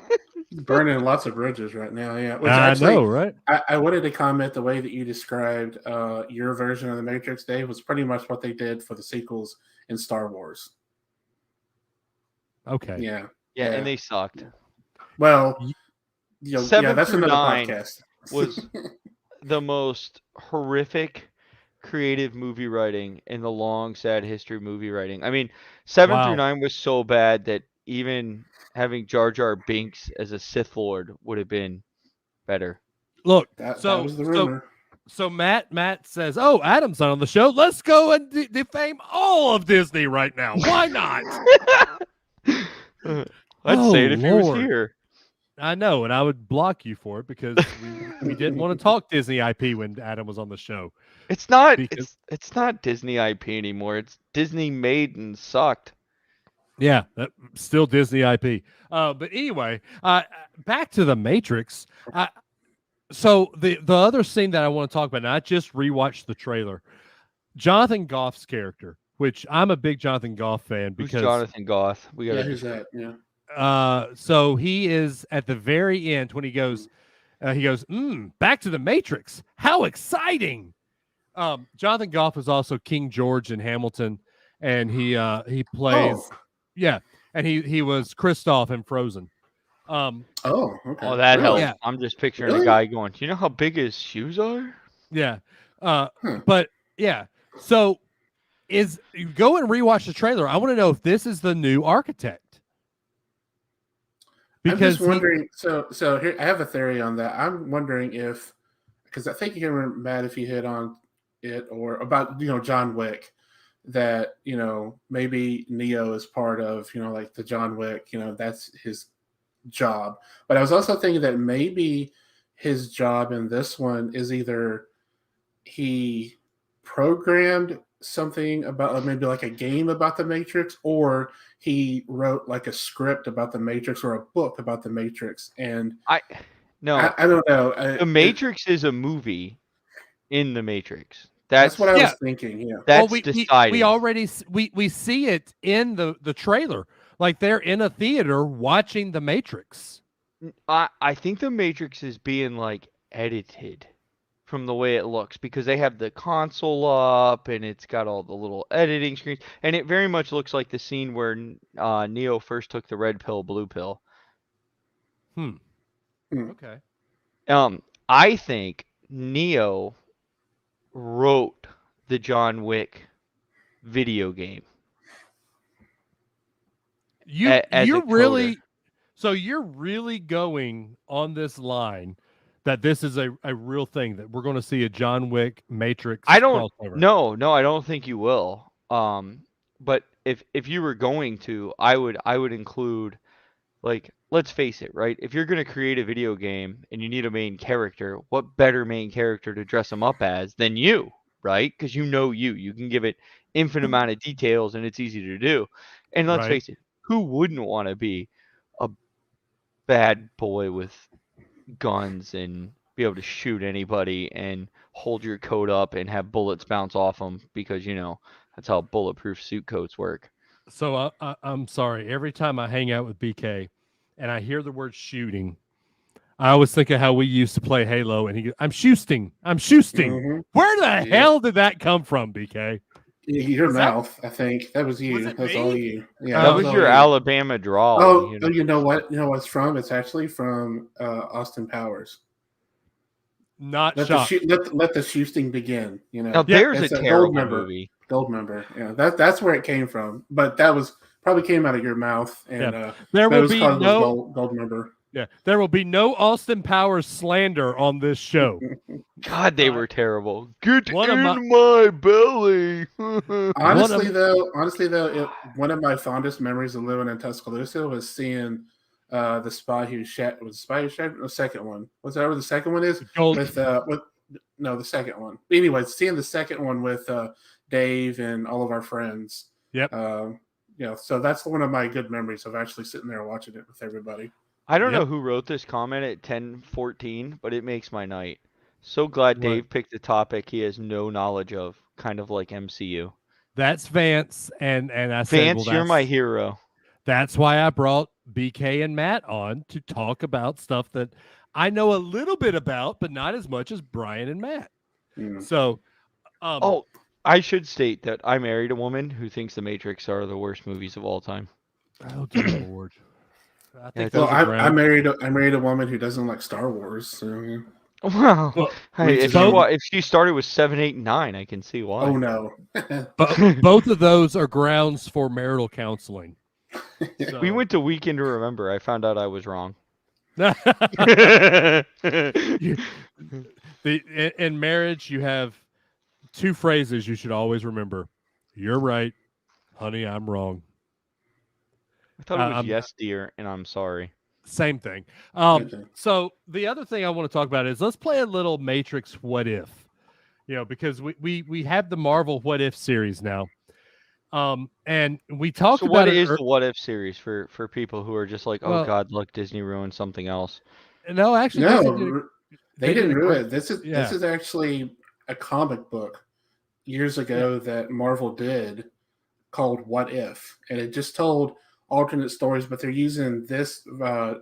Burning lots of bridges right now, yeah. Which I know, right? I wanted to comment the way that you described your version of the Matrix, Dave, was pretty much what they did for the sequels in Star Wars. Okay. Yeah, and they sucked. Well, that's another 9 podcast. Was the most horrific creative movie writing in the long, sad history of movie writing. I mean, 7 through 9 was so bad that even having Jar Jar Binks as a Sith Lord would have been better. Look, that was the rumor. So Matt says, "Oh, Adam's not on the show. Let's go and defame all of Disney right now. Why not?" I'd say it if he was here. I know, and I would block you for it because we didn't want to talk Disney IP when Adam was on the show. It's not. It's not Disney IP anymore. It's Disney made and sucked. Yeah, still Disney IP. But anyway, back to the Matrix. So the other scene that I want to talk about, and I just rewatched the trailer. Jonathan Goff's character, which I'm a big Jonathan Goff fan because who's Jonathan Goff? Who's that? Yeah. So he is at the very end when he goes, back to the Matrix. How exciting! Jonathan Goff is also King George in Hamilton, and he plays, and he was Kristoff in Frozen. Okay. Oh, that helps. Yeah. I'm just picturing a guy going, "Do you know how big his shoes are?" Yeah. But yeah. So you go and rewatch the trailer. I want to know if this is the new architect. Because I'm just wondering. So here I have a theory on that. I'm wondering because I think you were mad if you hit on it or about John Wick, that maybe Neo is part of like the John Wick. That's his job. But I was also thinking that maybe his job in this one is either he programmed something about maybe like a game about the Matrix, or he wrote like a script about the Matrix or a book about the Matrix. And I don't know. The Matrix is a movie in the Matrix. That's what I Yeah. was thinking. Yeah. That's we decided. already we see it in the trailer. Like they're in a theater watching The Matrix. I think the Matrix is being like edited from the way it looks because they have the console up and it's got all the little editing screens and it very much looks like the scene where Neo first took the red pill, blue pill. Okay. I think Neo wrote the John Wick video game. As You're a really coder. so you're really going on this line that this is a real thing that we're going to see a John Wick Matrix I don't crossover. no, I don't think you will. But if you were going to, I would include, like, let's face it, right? If you're going to create a video game and you need a main character, what better main character to dress them up as than you, right? Because you can give it infinite amount of details and it's easy to do. And let's Right. face it, who wouldn't want to be a bad boy with guns and be able to shoot anybody and hold your coat up and have bullets bounce off them because that's how bulletproof suit coats work. So I'm sorry. Every time I hang out with BK and I hear the word shooting, I always think of how we used to play Halo, and he goes, I'm shooting. Mhm. Where the Yeah. hell did that come from, BK? Your Was that- mouth, I think. That was you. Was it That's me? all you. Yeah, That Oh. was all your you. Alabama drawl. Oh, you know what? You know what it's from? It's actually from Austin Powers. Not Let shocked. let the shooting begin. Now there's it's a a terrible Goldmember. movie. Goldmember. Yeah, that's where it came from. But that was probably came out of your mouth, and There that will was be called no Goldmember. Yeah, there will be no Austin Powers slander on this show. God, they were terrible. Get One of in my belly. Honestly, though, one of my fondest memories of living in Tuscaloosa was seeing the Spy Who Shagged. Was the Spy Who Shagged? The second one. Was that what the second one is? Gold- With no, the second one. Anyway, seeing the second one with Dave and all of our friends. Yep. So that's one of my good memories of actually sitting there watching it with everybody. I don't Yep. know who wrote this comment at 10:14, but it makes my night. So glad What? Dave picked a topic he has no knowledge of, kind of like MCU. That's Vance, and I said, Vance, well, you're my hero. That's why I brought BK and Matt on to talk about stuff that I know a little bit about, but not as much as Bryan and Matt. Mm. So, I should state that I married a woman who thinks The Matrix are the worst movies of all time. oh dear Lord. I think Well, those are I ground. married a woman who doesn't like Star Wars. So, yeah. Wow. Well, Hey, if so- she started with 7, 8, and 9, I can see why. Oh no. Both of those are grounds for marital counseling. So- We went to Weekend to Remember. I found out I was wrong. In marriage, you have two phrases you should always remember. You're right, honey, I'm wrong. I thought it was I'm- yes, dear, and I'm sorry. Same thing. Okay. So the other thing I want to talk about is let's play a little Matrix What If, because we have the Marvel What If series now. And we talked So about what it. is the What If series for people who are just like, oh Well- God, look, Disney ruined something else? No, actually, Disney did No, they they did didn't a ruin great- it. This yeah. is actually a comic book years ago that Marvel did called What If, and it just told alternate stories, but they're using this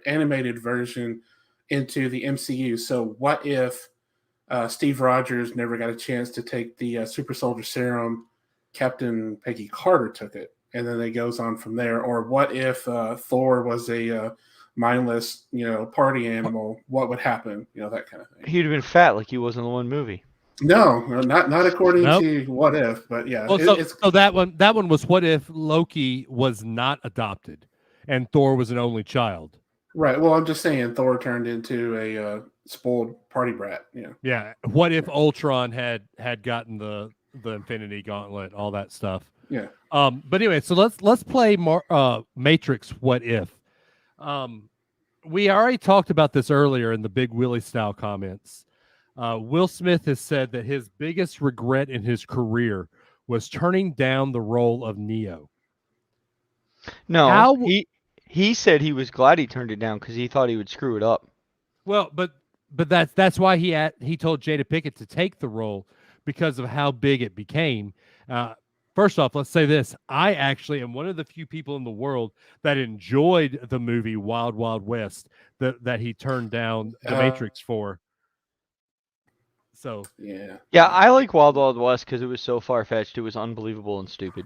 animated version into the MCU. So what if Steve Rogers never got a chance to take the super soldier serum? Captain Peggy Carter took it, and then it goes on from there. Or what if Thor was a mindless, party animal? What would happen? That kind of thing. He'd have been fat like he was in the one movie. No, not according Nope. to What If, but yeah, Well, it's so that one was what if Loki was not adopted and Thor was an only child. right. Well, I'm just saying Thor turned into a spoiled party brat. Yeah. What if Ultron had gotten the Infinity Gauntlet, all that stuff. Yeah. But anyway, so let's play Matrix What If. We already talked about this earlier in the Big Willie style comments. Will Smith has said that his biggest regret in his career was turning down the role of Neo. No, How- he said he was glad he turned it down because he thought he would screw it up. Well, but that's why he told Jada Pinkett to take the role, because of how big it became. First off, let's say this. I actually am one of the few people in the world that enjoyed the movie Wild Wild West that he turned down The Matrix for. So Yeah. Yeah, I like Wild Wild West because it was so far fetched. It was unbelievable and stupid.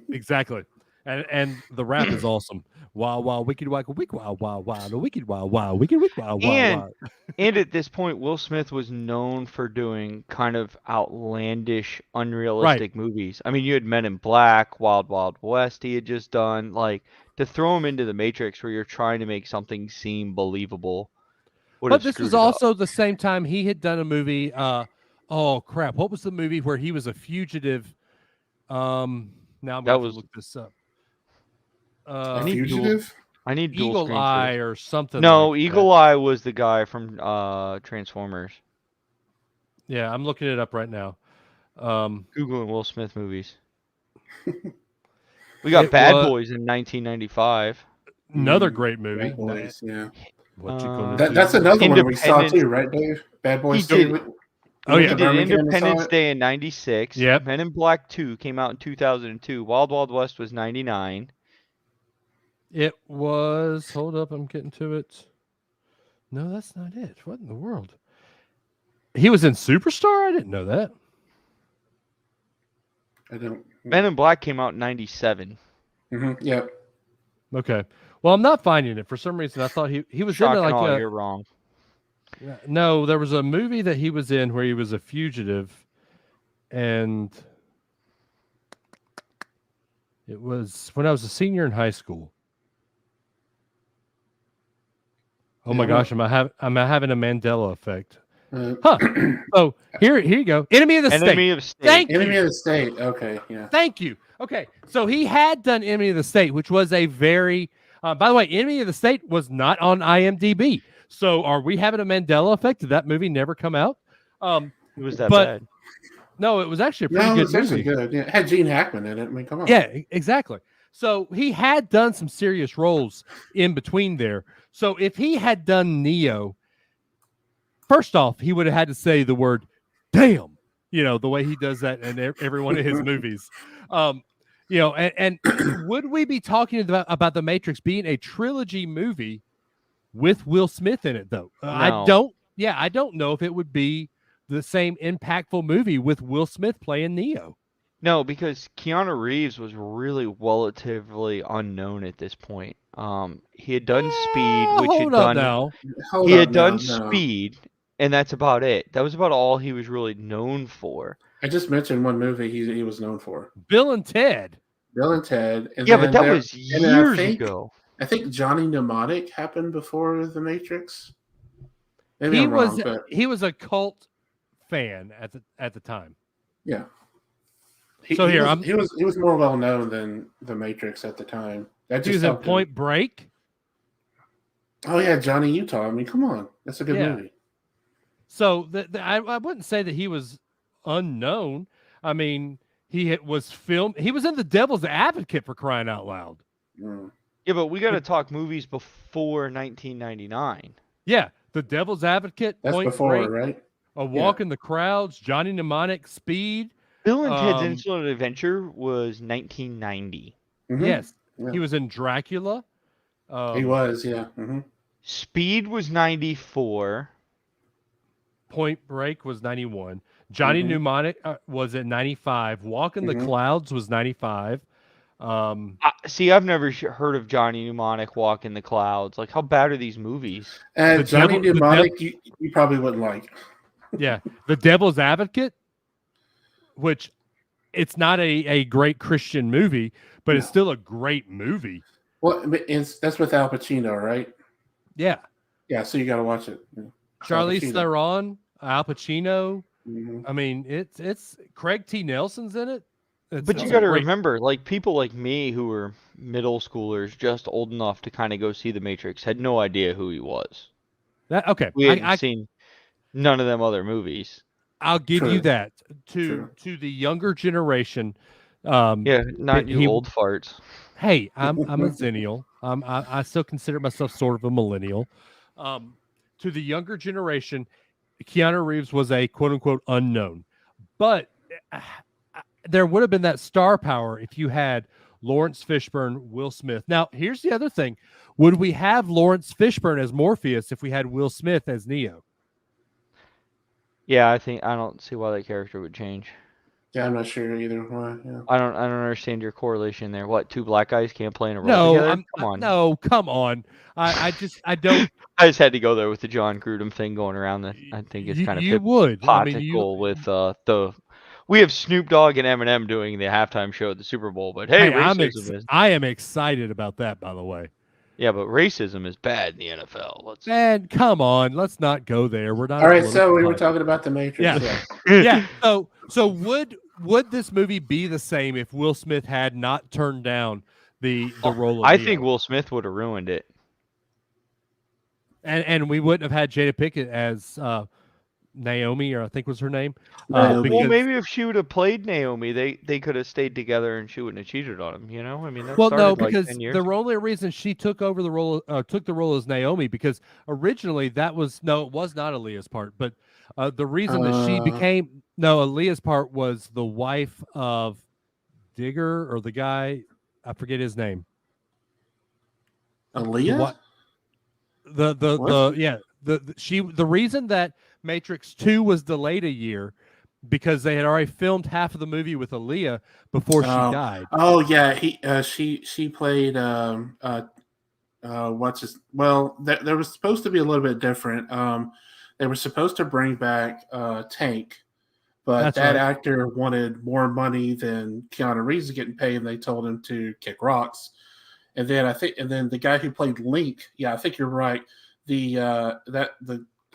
exactly. And the rap is awesome. Wild wild wicked wild wicked wild wild wild wicked wild wild wicked wicked wild And wild. and at this point, Will Smith was known for doing kind of outlandish, unrealistic movies. I mean, you had Men in Black, Wild Wild West. He had just done like to throw him into the Matrix, where you're trying to make something seem believable. But this is also the same time he had done a movie. Oh crap! What was the movie where he was a fugitive? Now I'm going to look this up. A fugitive? I need dual Eagle Eye or something. No, like Eagle Eye was the guy from Transformers. Yeah, I'm looking it up right now. Googling Will Smith movies. We got Bad Boys in 1995. Another great movie. Bad Boys, yeah. What you gonna do? That's another one we saw too, right, Dave? Bad Boys 2. Oh yeah, he did Independence Day in '96. Yep. Men in Black 2 came out in 2002. Wild Wild West was '99. It was. Hold up, I'm getting to it. No, that's not it. What in the world? He was in Superstar? I didn't know that. I don't. Men in Black came out in '97. Yep. Okay. Well, I'm not finding it for some reason. I thought he was Shock in and like awe, a, you're wrong. No, there was a movie that he was in where he was a fugitive, and it was when I was a senior in high school. Oh my gosh, am I having a Mandela effect? Huh. So here you go. Enemy of the State. Enemy of the State. Enemy of the State. Okay, yeah. Thank you. Okay, so he had done Enemy of the State, which was a very. By the way, Enemy of the State was not on IMDb. So are we having a Mandela effect? Did that movie never come out? It was that bad. No, it was actually a pretty good movie. Actually good. Yeah, it had Gene Hackman in it. I mean, come on. Yeah, exactly. So he had done some serious roles in between there. So if he had done Neo, first off, he would have had to say the word "damn," the way he does that in every one of his movies. And would we be talking about The Matrix being a trilogy movie with Will Smith in it, though? No. I don't know if it would be the same impactful movie with Will Smith playing Neo. No, because Keanu Reeves was really relatively unknown at this point. He had done Speed, which had done Speed, and that's about it. That was about all he was really known for. I just mentioned one movie he was known for. Bill and Ted. And yeah, but that was years ago. I think Johnny Mnemonic happened before The Matrix. Maybe I'm wrong, but he was a cult fan at the time. Yeah. He was more well known than The Matrix at the time. He was in Point Break. Oh yeah, Johnny Utah. I mean, come on, that's a good movie. So I wouldn't say that he was unknown. I mean, he was filmed. He was in The Devil's Advocate, for crying out loud. Yeah, but we got to talk movies before 1999. Yeah, The Devil's Advocate. That's Point before, Break, right? A Walk in the Crowds, Johnny Mnemonic, Speed. Bill and Ted's Excellent Adventure was 1990. Yes, he was in Dracula. He was, yeah. Speed was 94. Point Break was 91. Johnny Mnemonic was at 95. Walk in the Clouds was 95. See, I've never heard of Johnny Mnemonic, Walk in the Clouds. Like, how bad are these movies? Johnny Mnemonic, you probably wouldn't like. Yeah, The Devil's Advocate, which it's not a great Christian movie, but it's still a great movie. Well, that's with Al Pacino, right? Yeah. Yeah, so you got to watch it. Charlize Theron, Al Pacino. I mean, it's Craig T. Nelson's in it. But you got to remember, like, people like me who were middle schoolers, just old enough to kind of go see The Matrix, had no idea who he was. We hadn't seen none of them other movies. I'll give you that. To the younger generation. Not you old farts. Hey, I'm a zennial. I still consider myself sort of a millennial. To the younger generation, Keanu Reeves was a quote unquote unknown. But uh, there would have been that star power if you had Lawrence Fishburne, Will Smith. Now, here's the other thing. Would we have Lawrence Fishburne as Morpheus if we had Will Smith as Neo? Yeah, I don't see why that character would change. Yeah, I'm not sure either. Why? Yeah. I don't understand your correlation there. What, two black guys can't play in a role No, together? Come on. no, come on. I don't. I just had to go there with the John Grudem thing going around. That I think it's kind of You would. I mean, hypothetical with we have Snoop Dogg and Eminem doing the halftime show at the Super Bowl, but hey, racism is I am excited about that. By the way. Yeah, but racism is bad in the NFL. Man, come on. Let's not go there. We're not. All right, so we were talking about the Matrix. Yeah. Yeah. So would this movie be the same if Will Smith had not turned down the role of I Neo? think Will Smith would have ruined it. And we wouldn't have had Jada Pinkett as Naomi, or I think was her name. Well, maybe if she would have played Naomi, they could have stayed together and she wouldn't have cheated on him. You know, I mean, that started because like 10 years the only reason she took over the role, took the role as Naomi, because originally it was not Aaliyah's part, but the reason that she became Aaliyah's part was the wife of Digger, or the guy, I forget his name. Aaliyah? The reason that Matrix 2 was delayed a year, because they had already filmed half of the movie with Aaliyah before she died. Oh yeah, she played what's his, well, there was supposed to be a little bit different. They were supposed to bring back Tank, but That's that right. actor wanted more money than Keanu Reeves is getting paid, and they told him to kick rocks. And then the guy who played Link, yeah, I think you're right.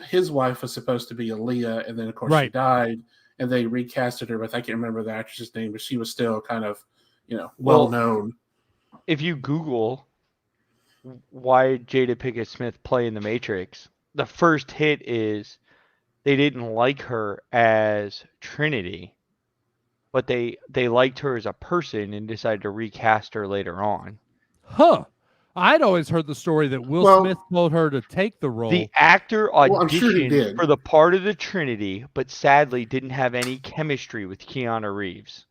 His wife was supposed to be Aaliyah, and then of course she died, and they recasted her with, I can't remember the actress's name, but she was still kind of, well known. If you Google why Jada Pinkett Smith play in the Matrix, the first hit is they didn't like her as Trinity, but they liked her as a person and decided to recast her later on. Huh. I'd always heard the story that Will Smith told her to take the role. The actor auditioned I'm sure he did for the part of the Trinity, but sadly didn't have any chemistry with Keanu Reeves.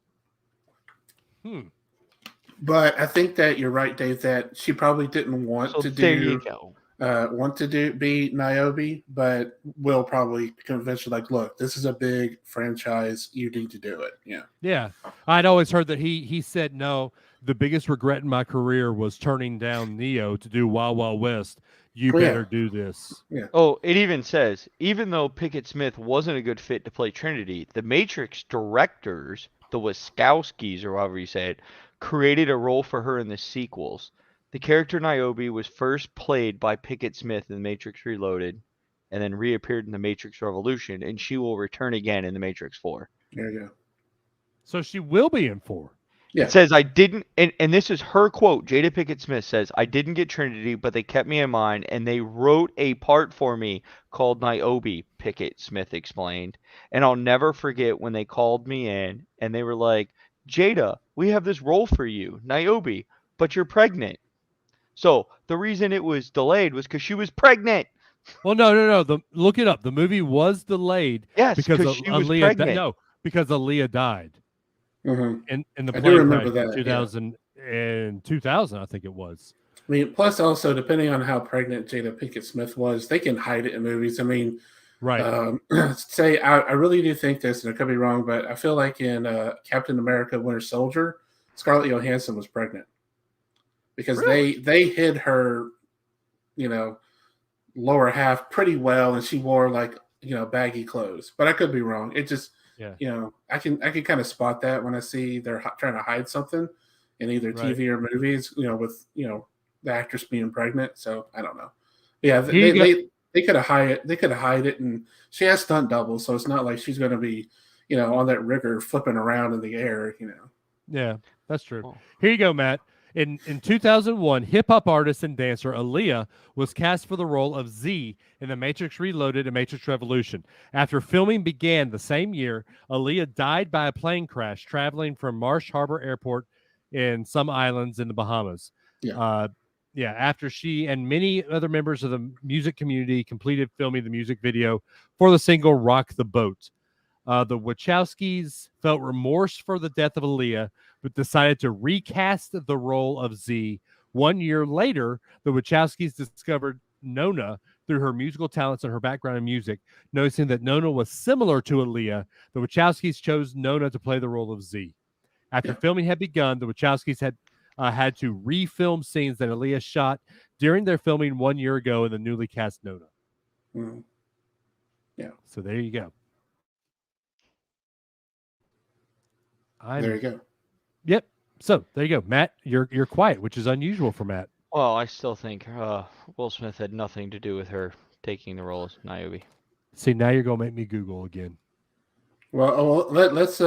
But I think that you're right, Dave, that she probably didn't want to be Niobe, but Will probably convinced her, like, look, this is a big franchise. You need to do it. Yeah. Yeah. I'd always heard that he said, no, the biggest regret in my career was turning down Neo to do Wild Wild West. You better do this. Yeah. Oh, it even says, even though Pickett Smith wasn't a good fit to play Trinity, the Matrix directors, the Wachowskis, or however you say it, created a role for her in the sequels. The character Niobe was first played by Pickett Smith in The Matrix Reloaded, and then reappeared in The Matrix Revolution, and she will return again in The Matrix 4. There you go. So she will be in 4. Yeah. It says, I didn't, and this is her quote, Jada Pinkett Smith says, I didn't get Trinity, but they kept me in mind, and they wrote a part for me called Niobe, Pickett Smith explained. And I'll never forget when they called me in, and they were like, Jada, we have this role for you, Niobe, but you're pregnant. So the reason it was delayed was because she was pregnant. Well, no. Look it up. The movie was delayed. Yes, because she was Aaliyah pregnant. Because Aaliyah died. Mm-hmm. In the I plane do remember crash that. in 2000, I think it was. I mean, plus also, depending on how pregnant Jada Pinkett Smith was, they can hide it in movies. I mean, right. I really do think this, and I could be wrong, but I feel like in Captain America Winter Soldier, Scarlett Johansson was pregnant. Because they hid her, lower half pretty well, and she wore baggy clothes. But I could be wrong. It just, I can kind of spot that when I see they're trying to hide something in either TV or movies, with the actress being pregnant. So I don't know. Yeah, they could have hide it. They could hide it, and she has stunt doubles, so it's not like she's going to be, on that rigger flipping around in the air. Yeah, that's true. Here you go, Matt. In 2001, hip-hop artist and dancer Aaliyah was cast for the role of Z in The Matrix Reloaded and Matrix Revolution. After filming began the same year, Aaliyah died by a plane crash traveling from Marsh Harbor Airport in some islands in the Bahamas. After she and many other members of the music community completed filming the music video for the single Rock the Boat. The Wachowskis felt remorse for the death of Aaliyah, but decided to recast the role of Z. 1 year later, the Wachowskis discovered Nona through her musical talents and her background in music. Noticing that Nona was similar to Aaliyah, the Wachowskis chose Nona to play the role of Z. After filming had begun, the Wachowskis had to refilm scenes that Aaliyah shot during their filming 1 year ago in the newly cast Nona. Mm. Yeah. So there you go. There you go. Yep. So there you go, Matt. You're quiet, which is unusual for Matt. Well, I still think Will Smith had nothing to do with her taking the role as Niobe. See, now you're gonna make me Google again. Well, let's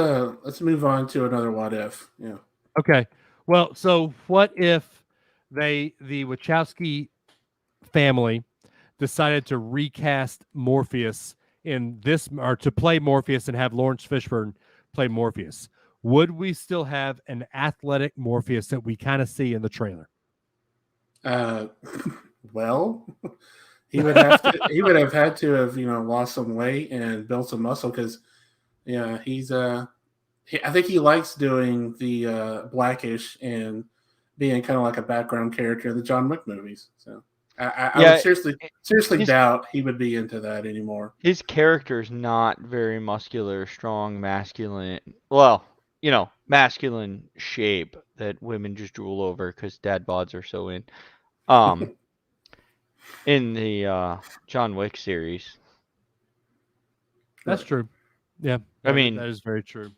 move on to another what if. Yeah. Okay. Well, so what if the Wachowski family decided to recast Morpheus in this, or to play Morpheus and have Lawrence Fishburne play Morpheus? Would we still have an athletic Morpheus that we kind of see in the trailer? Well, he would have had to have lost some weight and built some muscle because he's I think he likes doing the Blackish and being kind of like a background character in the John Wick movies. So I would seriously doubt he would be into that anymore. His character's not very muscular, strong, masculine. Well, masculine shape that women just drool over because dad bods are so in. In the John Wick series. That's true. Yeah. I mean, that is very true.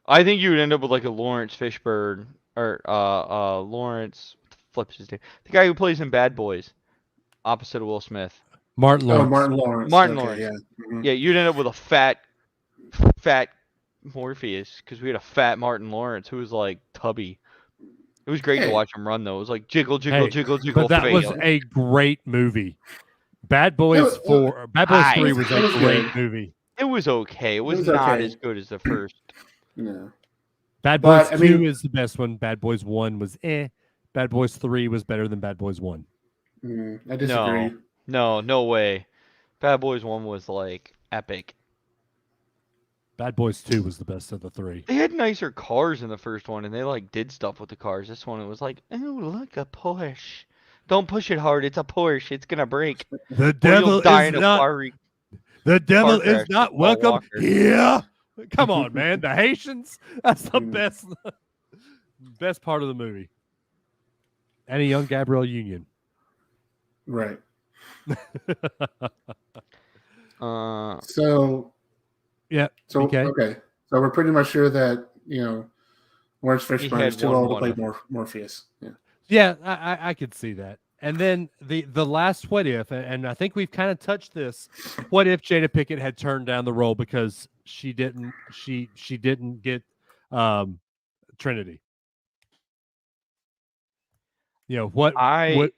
I think you would end up with like a Lawrence Fishburne or Lawrence, what the flip's his name? The guy who plays in Bad Boys, opposite of Will Smith. Martin Lawrence. Oh, Martin Lawrence. Martin Okay, Lawrence. Yeah. Mm-hmm. Yeah, you'd end up with a fat Morpheus because we had a fat Martin Lawrence who was like tubby. It was great to watch him run though. It was like jiggle, jiggle, jiggle, jiggle. But that fail. was a great movie. Bad Boys 3 was a great movie. It was okay. It was not as good as the first. No. Bad Boys 2 is the best one. Bad Boys 1 was Bad Boys 3 was better than Bad Boys 1. I disagree. No way. Bad Boys 1 was like epic. Bad Boys 2 was the best of the three. They had nicer cars in the first one, and they like did stuff with the cars. This one, it was like, oh, look, a Porsche. Don't push it hard. It's a Porsche. It's gonna break. The devil is not welcome here. Come on, man. The Haitians. That's the best part of the movie. And a young Gabrielle Union. Right. Yeah. So okay. So we're pretty much sure that Lawrence Fishburne is too old to play Morpheus. Yeah. Yeah, I could see that. And then the last what if, and I think we've kind of touched this. What if Jada Pinkett had turned down the role because she didn't get Trinity? What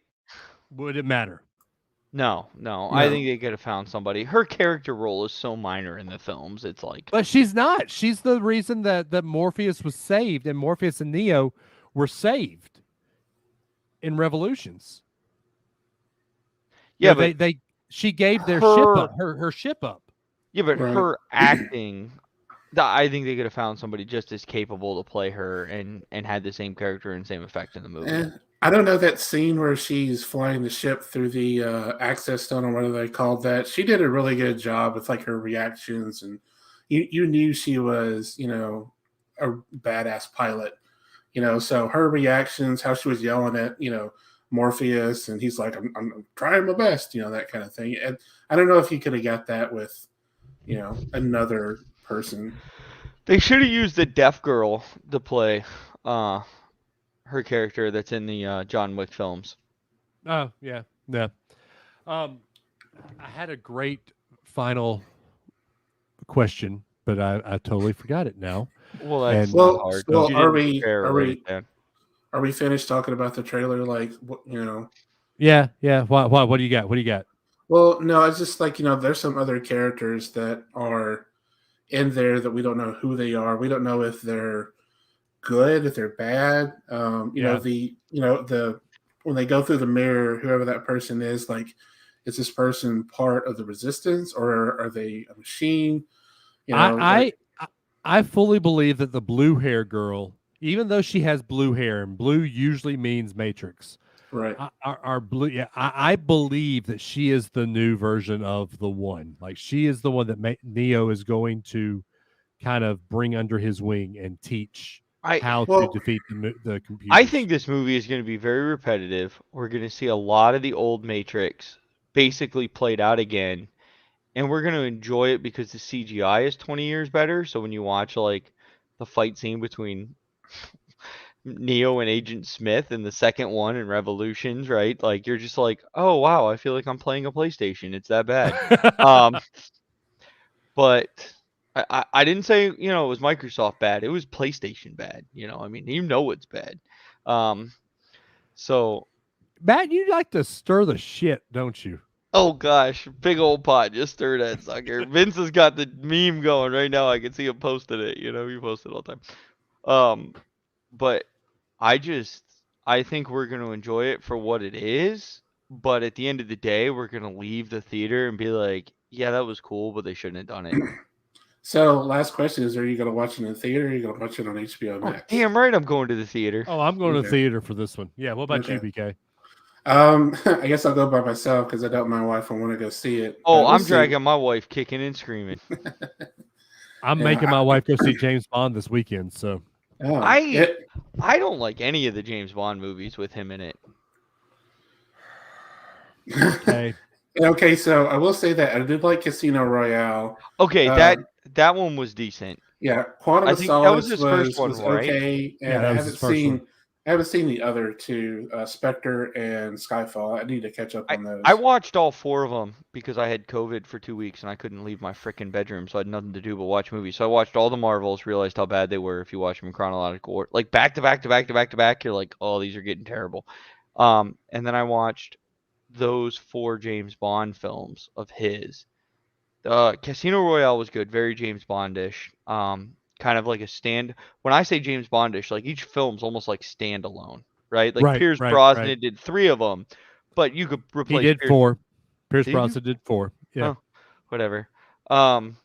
would it matter? No. I think they could have found somebody. Her character role is so minor in the films. It's like, but she's not. She's the reason that Morpheus was saved, and Morpheus and Neo were saved in Revolutions. Yeah, she gave their ship up, her ship up. Yeah, but her acting, I think they could have found somebody just as capable to play her and had the same character and same effect in the movie. I don't know that scene where she's flying the ship through the access tunnel, or whatever they called that. She did a really good job with like her reactions, and you knew she was, a badass pilot. So her reactions, how she was yelling at, Morpheus, and he's like, I'm trying my best, that kind of thing. And I don't know if you could have got that with, another person. They should have used the deaf girl to play her character that's in the John Wick films. Oh, yeah. I had a great final question, but I totally forgot it now. Well, that's not hard. Well, are we finished talking about the trailer? Like, Yeah. What do you got? Well, no, it's just like, there's some other characters that are in there that we don't know who they are. We don't know if they're good, if they're bad. When they go through the mirror, whoever that person is, like, is this person part of the resistance or are they a machine? I fully believe that the blue hair girl, even though she has blue hair, and blue usually means Matrix, Right. our blue, yeah, I believe that she is the new version of the one. Like she is the one that Neo is going to kind of bring under his wing and teach I how to Well, defeat the I computers. think this movie is going to be very repetitive. We're going to see a lot of the old Matrix basically played out again, and we're going to enjoy it because the CGI is 20 years better. So when you watch like the fight scene between Neo and Agent Smith in the second one in Revolutions, right? Like you're just like, "Oh wow, I feel like I'm playing a PlayStation. It's that bad." Um, but I didn't say, it was Microsoft bad. It was PlayStation bad, I mean, it's bad. Um, so Matt, you like to stir the shit, don't you? oh gosh, big old pot, just stir that sucker. Vince has got the meme going right now. I can see him posting it, he posts it all the time. Um, but I just I think we're going to enjoy it for what it is, but at the end of the day, we're going to leave the theater and be like, yeah, that was cool, but they shouldn't have done it. so last question is: are you going to watch it in the theater? Or are you going to watch it on HBO Oh, Max? damn right, I'm going to the theater. Oh, I'm going to the Okay. theater for this one. Yeah. What about you, Okay. BK? I guess I'll go by myself because I doubt my wife will want to go see it. Oh, We'll I'm see. dragging my wife kicking and screaming. I'm Yeah. making my wife go see James Bond this weekend. So Oh, I I don't like any of the James Bond movies with him in it. okay, Okay, so I will say that I did like Casino Royale. Okay, Uh, that one was decent. yeah, Quantum I of think that was Solace his first one, was right? okay, yeah, and that was his first one. I haven't seen the other two, Spectre and Skyfall. I need to catch up on I those. watched all four of them because I had COVID for 2 weeks and I couldn't leave my frickin' bedroom, so I had nothing to do but watch movies. So I watched all the Marvels, realized how bad they were if you watch them in chronological order, like back to back to back to back to back. You're like, oh, these are getting terrible. And then I watched those 4 James Bond films of his. Casino Royale was good, very James Bondish. Kind of like a stand. When I say James Bondish, like each film's almost like standalone, right? Like Right, Pierce right, right. Brosnan did 3 of them, but you could He replace did Pierce. 4. Pierce Did he do? Brosnan did 4. Yeah. Oh, whatever. Um,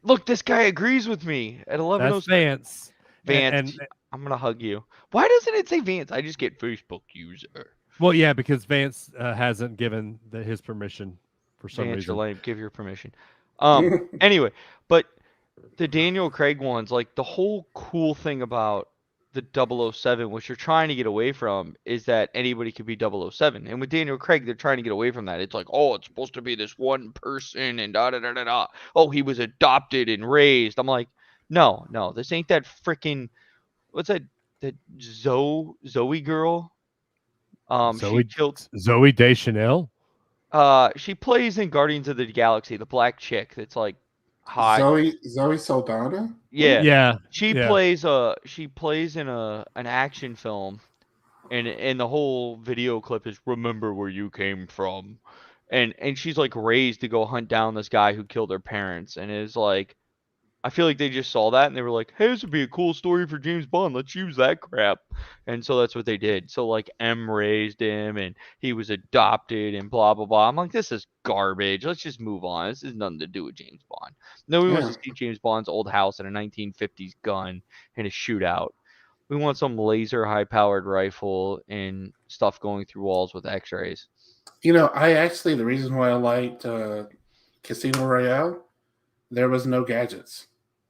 look, this guy agrees with me at That's 11:06. Vance. Vance, I'm gonna hug you. Why doesn't it say Vance? I just get Facebook user. Well, yeah, because Vance hasn't given his permission for some Vance, you're reason. lame. Give your permission. Anyway, but the Daniel Craig ones, like the whole cool thing about the 007, which you're trying to get away from, is that anybody could be 007. And with Daniel Craig, they're trying to get away from that. It's like, oh, it's supposed to be this one person and da da da da da. Oh, he was adopted and raised. I'm like, no, this ain't that freaking what's that Zoe girl? She killed. Zoe Deschanel. She plays in Guardians of the Galaxy, the black chick that's like hot. Zoe Saldana. Yeah. Yeah, She yeah. plays in an action film, and the whole video clip is remember where you came from. And she's like raised to go hunt down this guy who killed her parents, and is like, I feel like they just saw that and they were like, hey, this would be a cool story for James Bond. Let's use that crap. And so that's what they did. So like M raised him and he was adopted and blah blah blah. I'm like, this is garbage. Let's just move on. This has nothing to do with James Bond. Nobody wants Yeah. to see James Bond's old house and a 1950s gun in a shootout. We want some laser high powered rifle and stuff going through walls with X-rays. The reason why I liked Casino Royale, there was no gadgets.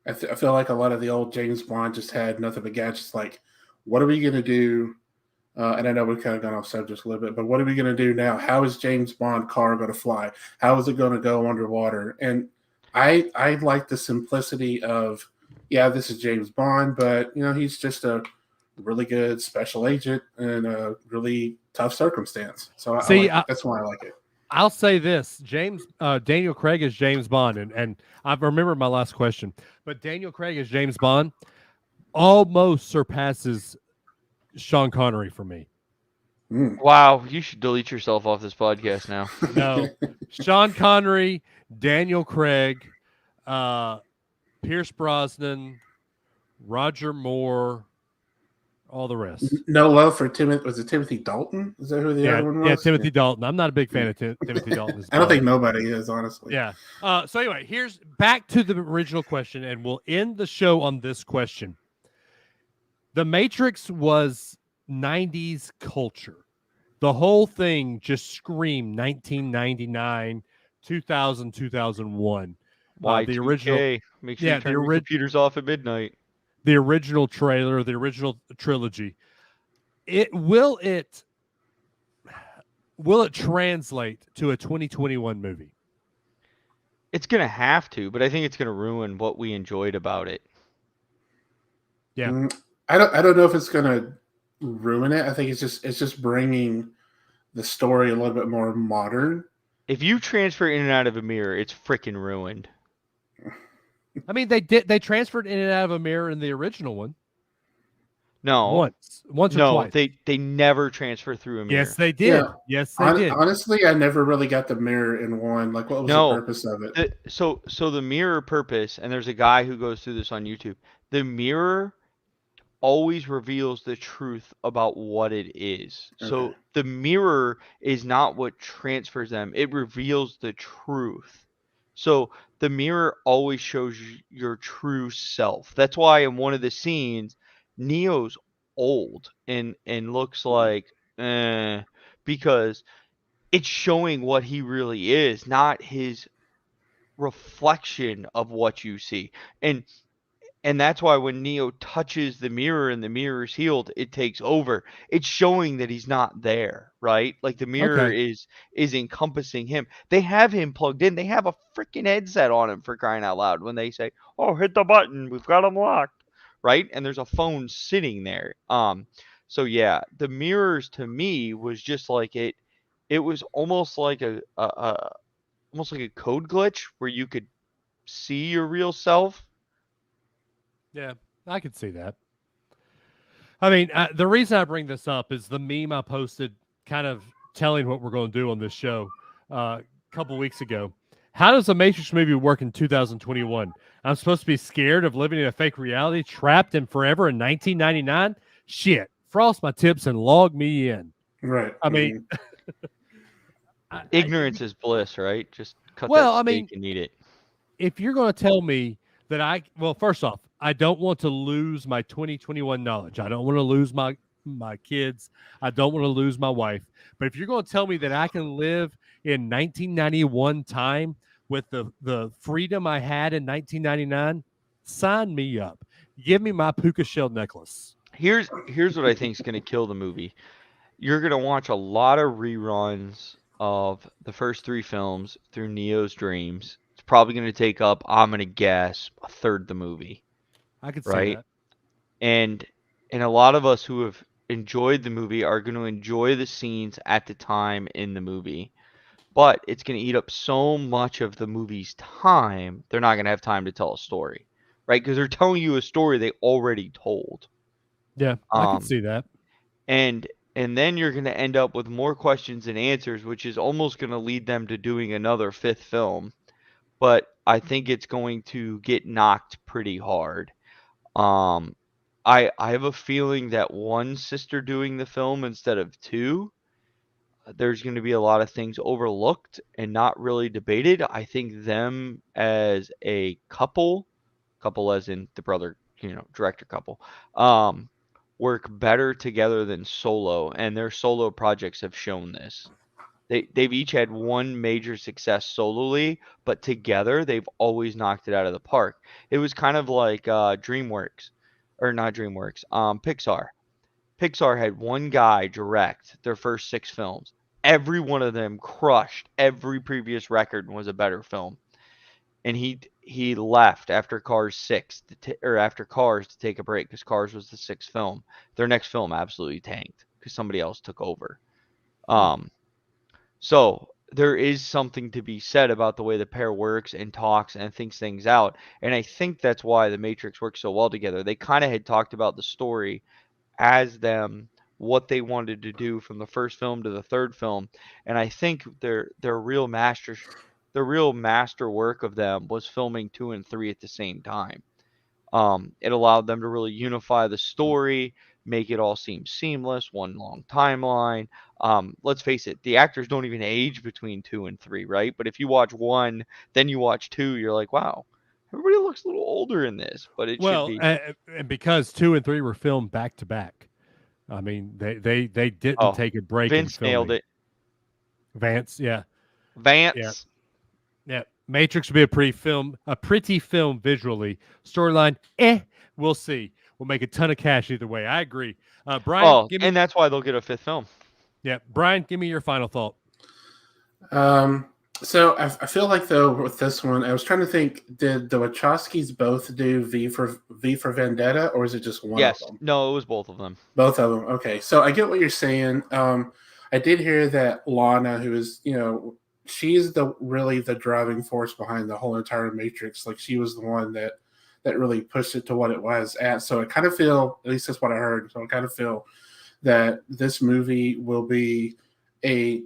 I feel like a lot of the old James Bond just had nothing but gadgets. Like, what are we going to do? And I know we've kind of gone off subject a little bit, but what are we going to do now? How is James Bond car going to fly? How is it going to go underwater? And I like the simplicity of, yeah, this is James Bond, but he's just a really good special agent in a really tough circumstance. So that's why I like it. I'll say this: Daniel Craig is James Bond, and I remember my last question, but Daniel Craig as James Bond almost surpasses Sean Connery for me. Wow, you should delete yourself off this podcast now. No, Sean Connery, Daniel Craig, Pierce Brosnan, Roger Moore, all the rest. No love for Timothy. Was it Timothy Dalton? Is that who the other one was? Yeah, Timothy Dalton. I'm not a big fan of Timothy Dalton. As I don't Bond. think nobody is, honestly. Yeah. So anyway, here's back to the original question, and we'll end the show on this question. The Matrix was 90s culture. The whole thing just screamed 1999, 2000, 2001. The original, Make sure you turn your computers off at midnight. The original trailer, the original trilogy. Will it translate to a 2021 movie? It's gonna have to, but I think it's gonna ruin what we enjoyed about it. Yeah, I don't know if it's gonna ruin it. I think it's just bringing the story a little bit more modern. If you transfer in and out of a mirror, it's freaking ruined. I mean, they transferred in and out of a mirror in the original one. No, once or twice. They never transfer through a mirror. Yes, they did. Yeah. Yes, they did. Honestly, I never really got the mirror in one. Like, what was the purpose of it? So the mirror purpose, and there's a guy who goes through this on YouTube. The mirror always reveals the truth about what it is. Okay. So the mirror is not what transfers them. It reveals the truth. So the mirror always shows your true self. That's why in one of the scenes, Neo's old and looks like because it's showing what he really is, not his reflection of what you see. And that's why when Neo touches the mirror and the mirror is healed, it takes over. It's showing that he's not there, right? Like the mirror is encompassing him. They have him plugged in. They have a freaking headset on him, for crying out loud, when they say, "Oh, hit the button. We've got him locked." Right? And there's a phone sitting there. So yeah, the mirrors to me was just like it was almost like a code glitch where you could see your real self. Yeah, I could see that. I mean, the reason I bring this up is the meme I posted kind of telling what we're going to do on this show a couple weeks ago. How does a Matrix movie work in 2021? I'm supposed to be scared of living in a fake reality, trapped in forever in 1999? Shit. Frost my tips and log me in. Right. I mean... ignorance is bliss, right? Just cut that steak and eat it. If you're going to tell me that first off, I don't want to lose my 2021 knowledge. I don't want to lose my kids. I don't want to lose my wife. But if you're going to tell me that I can live in 1991 time with the freedom I had in 1999, sign me up. Give me my puka shell necklace. Here's what I think is going to kill the movie. You're going to watch a lot of reruns of the first 3 films through Neo's dreams. It's probably going to take up, I'm going to guess, a third the movie. I could see that. And a lot of us who have enjoyed the movie are going to enjoy the scenes at the time in the movie. But it's going to eat up so much of the movie's time, they're not going to have time to tell a story. Right? Because they're telling you a story they already told. Yeah, I can see that. And then you're going to end up with more questions and answers, which is almost going to lead them to doing another 5th film. But I think it's going to get knocked pretty hard. I have a feeling that one sister doing the film instead of 2, there's going to be a lot of things overlooked and not really debated. I think them as a couple as in the brother, director couple, work better together than solo, and their solo projects have shown this. They've each had one major success solely, but together they've always knocked it out of the park. It was kind of like DreamWorks, or not DreamWorks, Pixar. Pixar had one guy direct their first 6 films. Every one of them crushed every previous record and was a better film. And he left after Cars 6 after Cars to take a break because Cars was the 6th film. Their next film absolutely tanked because somebody else took over. So there is something to be said about the way the pair works and talks and thinks things out. And I think that's why the Matrix works so well together. They kind of had talked about the story as them, what they wanted to do from the first film to the 3rd film. And I think their real master work of them was filming 2 and 3 at the same time. It allowed them to really unify the story, make it all seem seamless, one long timeline. Let's face it, the actors don't even age between 2 and 3, right? But if you watch 1, then you watch 2, you're like, wow, everybody looks a little older in this, but it should Well, be. and because 2 and 3 were filmed back to back, I mean, they didn't Oh, take a break in Vince nailed filming. it. Vance, yeah. Vance. Yeah, Matrix would be a pretty film visually. Storyline, we'll see. We'll make a ton of cash either way. I agree. Brian, Oh, and that's why they'll get a 5th film. Brian, give me your final thought. So I feel like though with this one, I was trying to think: did the Wachowskis both do V for Vendetta, or is it just one Yes. of them? No, it was both of them. Both of them. Okay, so I get what you're saying. I did hear that Lana, who is she's really the driving force behind the whole entire Matrix. Like she was the one that really pushed it to what it was at. So I kind of feel, at least that's what I heard. So I kind of feel that this movie will be a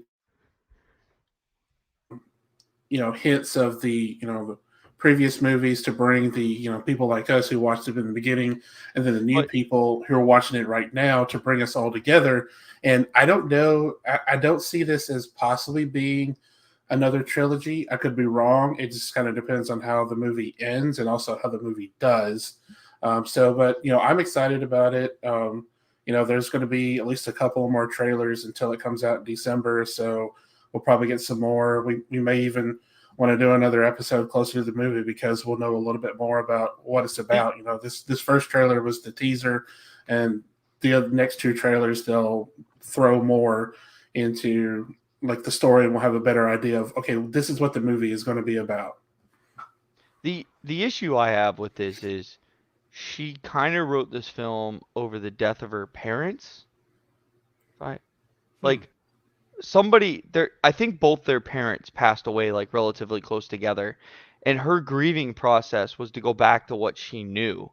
hints of the the previous movies to bring the people like us who watched it in the beginning, and then the new people who are watching it right now to bring us all together. And I don't know, I don't see this as possibly being another trilogy. I could be wrong. It just kind of depends on how the movie ends and also how the movie does. But I'm excited about it. There's going to be at least a couple more trailers until it comes out in December. So we'll probably get some more. We may even want to do another episode closer to the movie because we'll know a little bit more about what it's about. This first trailer was the teaser, and the next 2 trailers they'll throw more into like the story, and we'll have a better idea of, okay, this is what the movie is going to be about. The issue I have with this is she kind of wrote this film over the death of her parents, right? Like somebody there, I think both their parents passed away like relatively close together, and her grieving process was to go back to what she knew.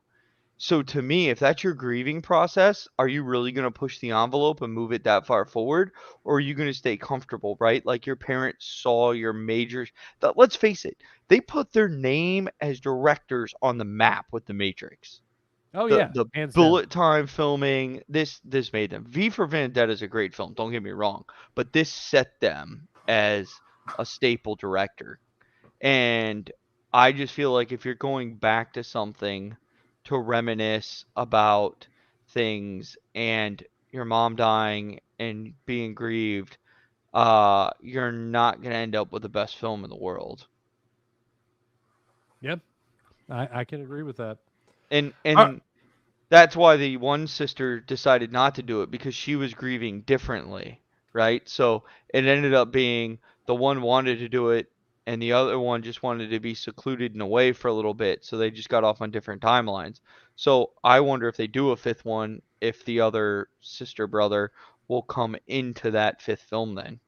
So to me, if that's your grieving process, are you really going to push the envelope and move it that far forward? Or are you going to stay comfortable, right? Like your parents saw your major. Let's face it, they put their name as directors on the map with The Matrix. Oh, The hands bullet time filming, this made them. V for Vendetta is a great film, don't get me wrong. But this set them as a staple director. And I just feel like if you're going back to something to reminisce about things and your mom dying and being grieved, you're not going to end up with the best film in the world. Yep. I can agree with that. And that's why the one sister decided not to do it, because she was grieving differently, right? So it ended up being the one wanted to do it and the other one just wanted to be secluded and away for a little bit, so they just got off on different timelines. So I wonder if they do a 5th one, if the other sister brother will come into that 5th film then.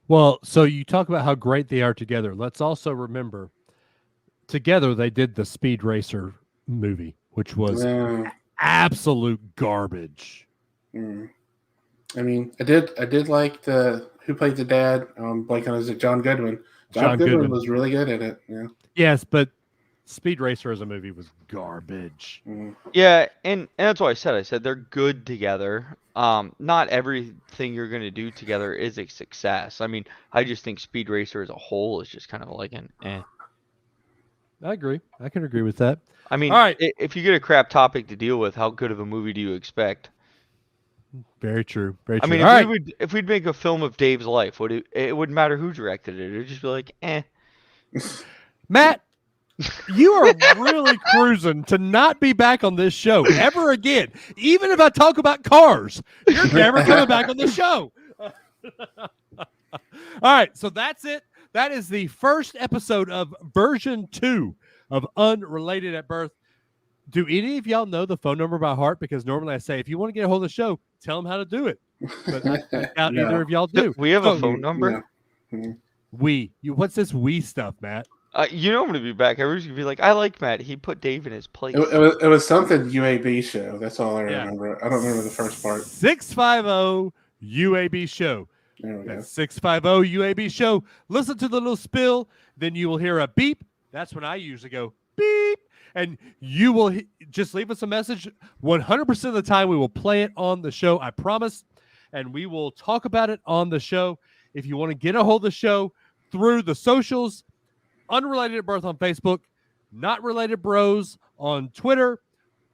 Well, so you talk about how great they are together. Let's also remember, together they did the Speed Racer movie, which was absolute garbage. I mean, I did like who played the dad. Blank on, is it John Goodman? John Goodman was really good at it. Yeah. Yes, but Speed Racer as a movie was garbage. Yeah, and that's why I said they're good together. Not everything you're going to do together is a success. I mean, I just think Speed Racer as a whole is just kind of like an eh. I agree. I can agree with that. I mean, all right. If you get a crap topic to deal with, how good of a movie do you expect? Very true. Very true. I mean, if we'd make a film of Dave's life, it wouldn't matter who directed it. It'd just be like, eh. Matt, you are really cruising to not be back on this show ever again. Even if I talk about cars, you're never coming back on the show. All right, so that's it. That is the first episode of version 2 of Unrelated at Birth. Do any of y'all know the phone number by heart? Because normally I say, if you want to get a hold of the show, tell them how to do it. But neither of y'all do. We have a phone number? Yeah. What's this we stuff, Matt? I'm going to be back. Everyone's going to be like, I like Matt. He put Dave in his place. It was something UAB show. That's all I remember. I don't remember the first part. 650 UAB show. That's 650 UAB show. Listen to the little spill. Then you will hear a beep. That's when I usually go beep. and you will just leave us a message. 100% of the time, we will play it on the show. I promise. And we will talk about it on the show. If you want to get a hold of the show through the socials, Unrelated at Birth on Facebook, Not Related Bros on Twitter,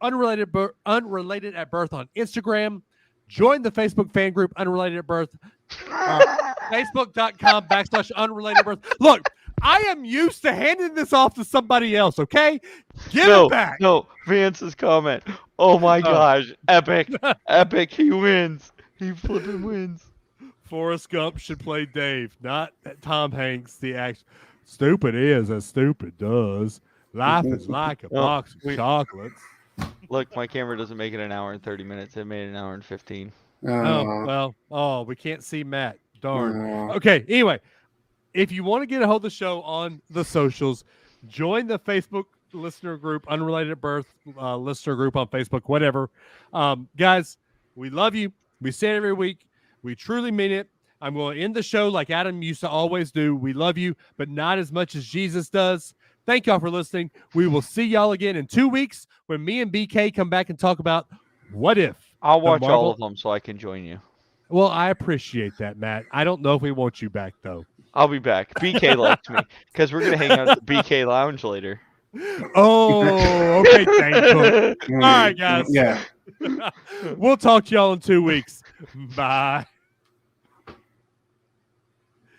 Unrelated at Birth on Instagram. Join the Facebook fan group Unrelated at Birth. Facebook.com/Unrelated Birth. Look, I am used to handing this off to somebody else, okay? Give it back. No, Vance's comment. Oh my gosh. Epic. Epic. He wins. He flipping wins. Forrest Gump should play Dave, not Tom Hanks. The act. Stupid is as stupid does. Life is like a box of chocolates. Look, my camera doesn't make it an hour and 30 minutes. It made an hour and 15. We can't see Matt. Darn. Okay, anyway, if you want to get a hold of the show on the socials, join the Facebook listener group, Unrelated at Birth listener group on Facebook, whatever. Guys, we love you. We say it every week. We truly mean it. I'm going to end the show like Adam used to always do. We love you, but not as much as Jesus does. Thank y'all for listening. We will see y'all again in 2 weeks when me and BK come back and talk about What If. I'll watch all of them so I can join you. Well, I appreciate that, Matt. I don't know if we want you back, though. I'll be back. BK likes me because we're going to hang out at the BK Lounge later. Oh, okay. Thank you. All right, guys. Yeah. We'll talk to y'all in 2 weeks. Bye.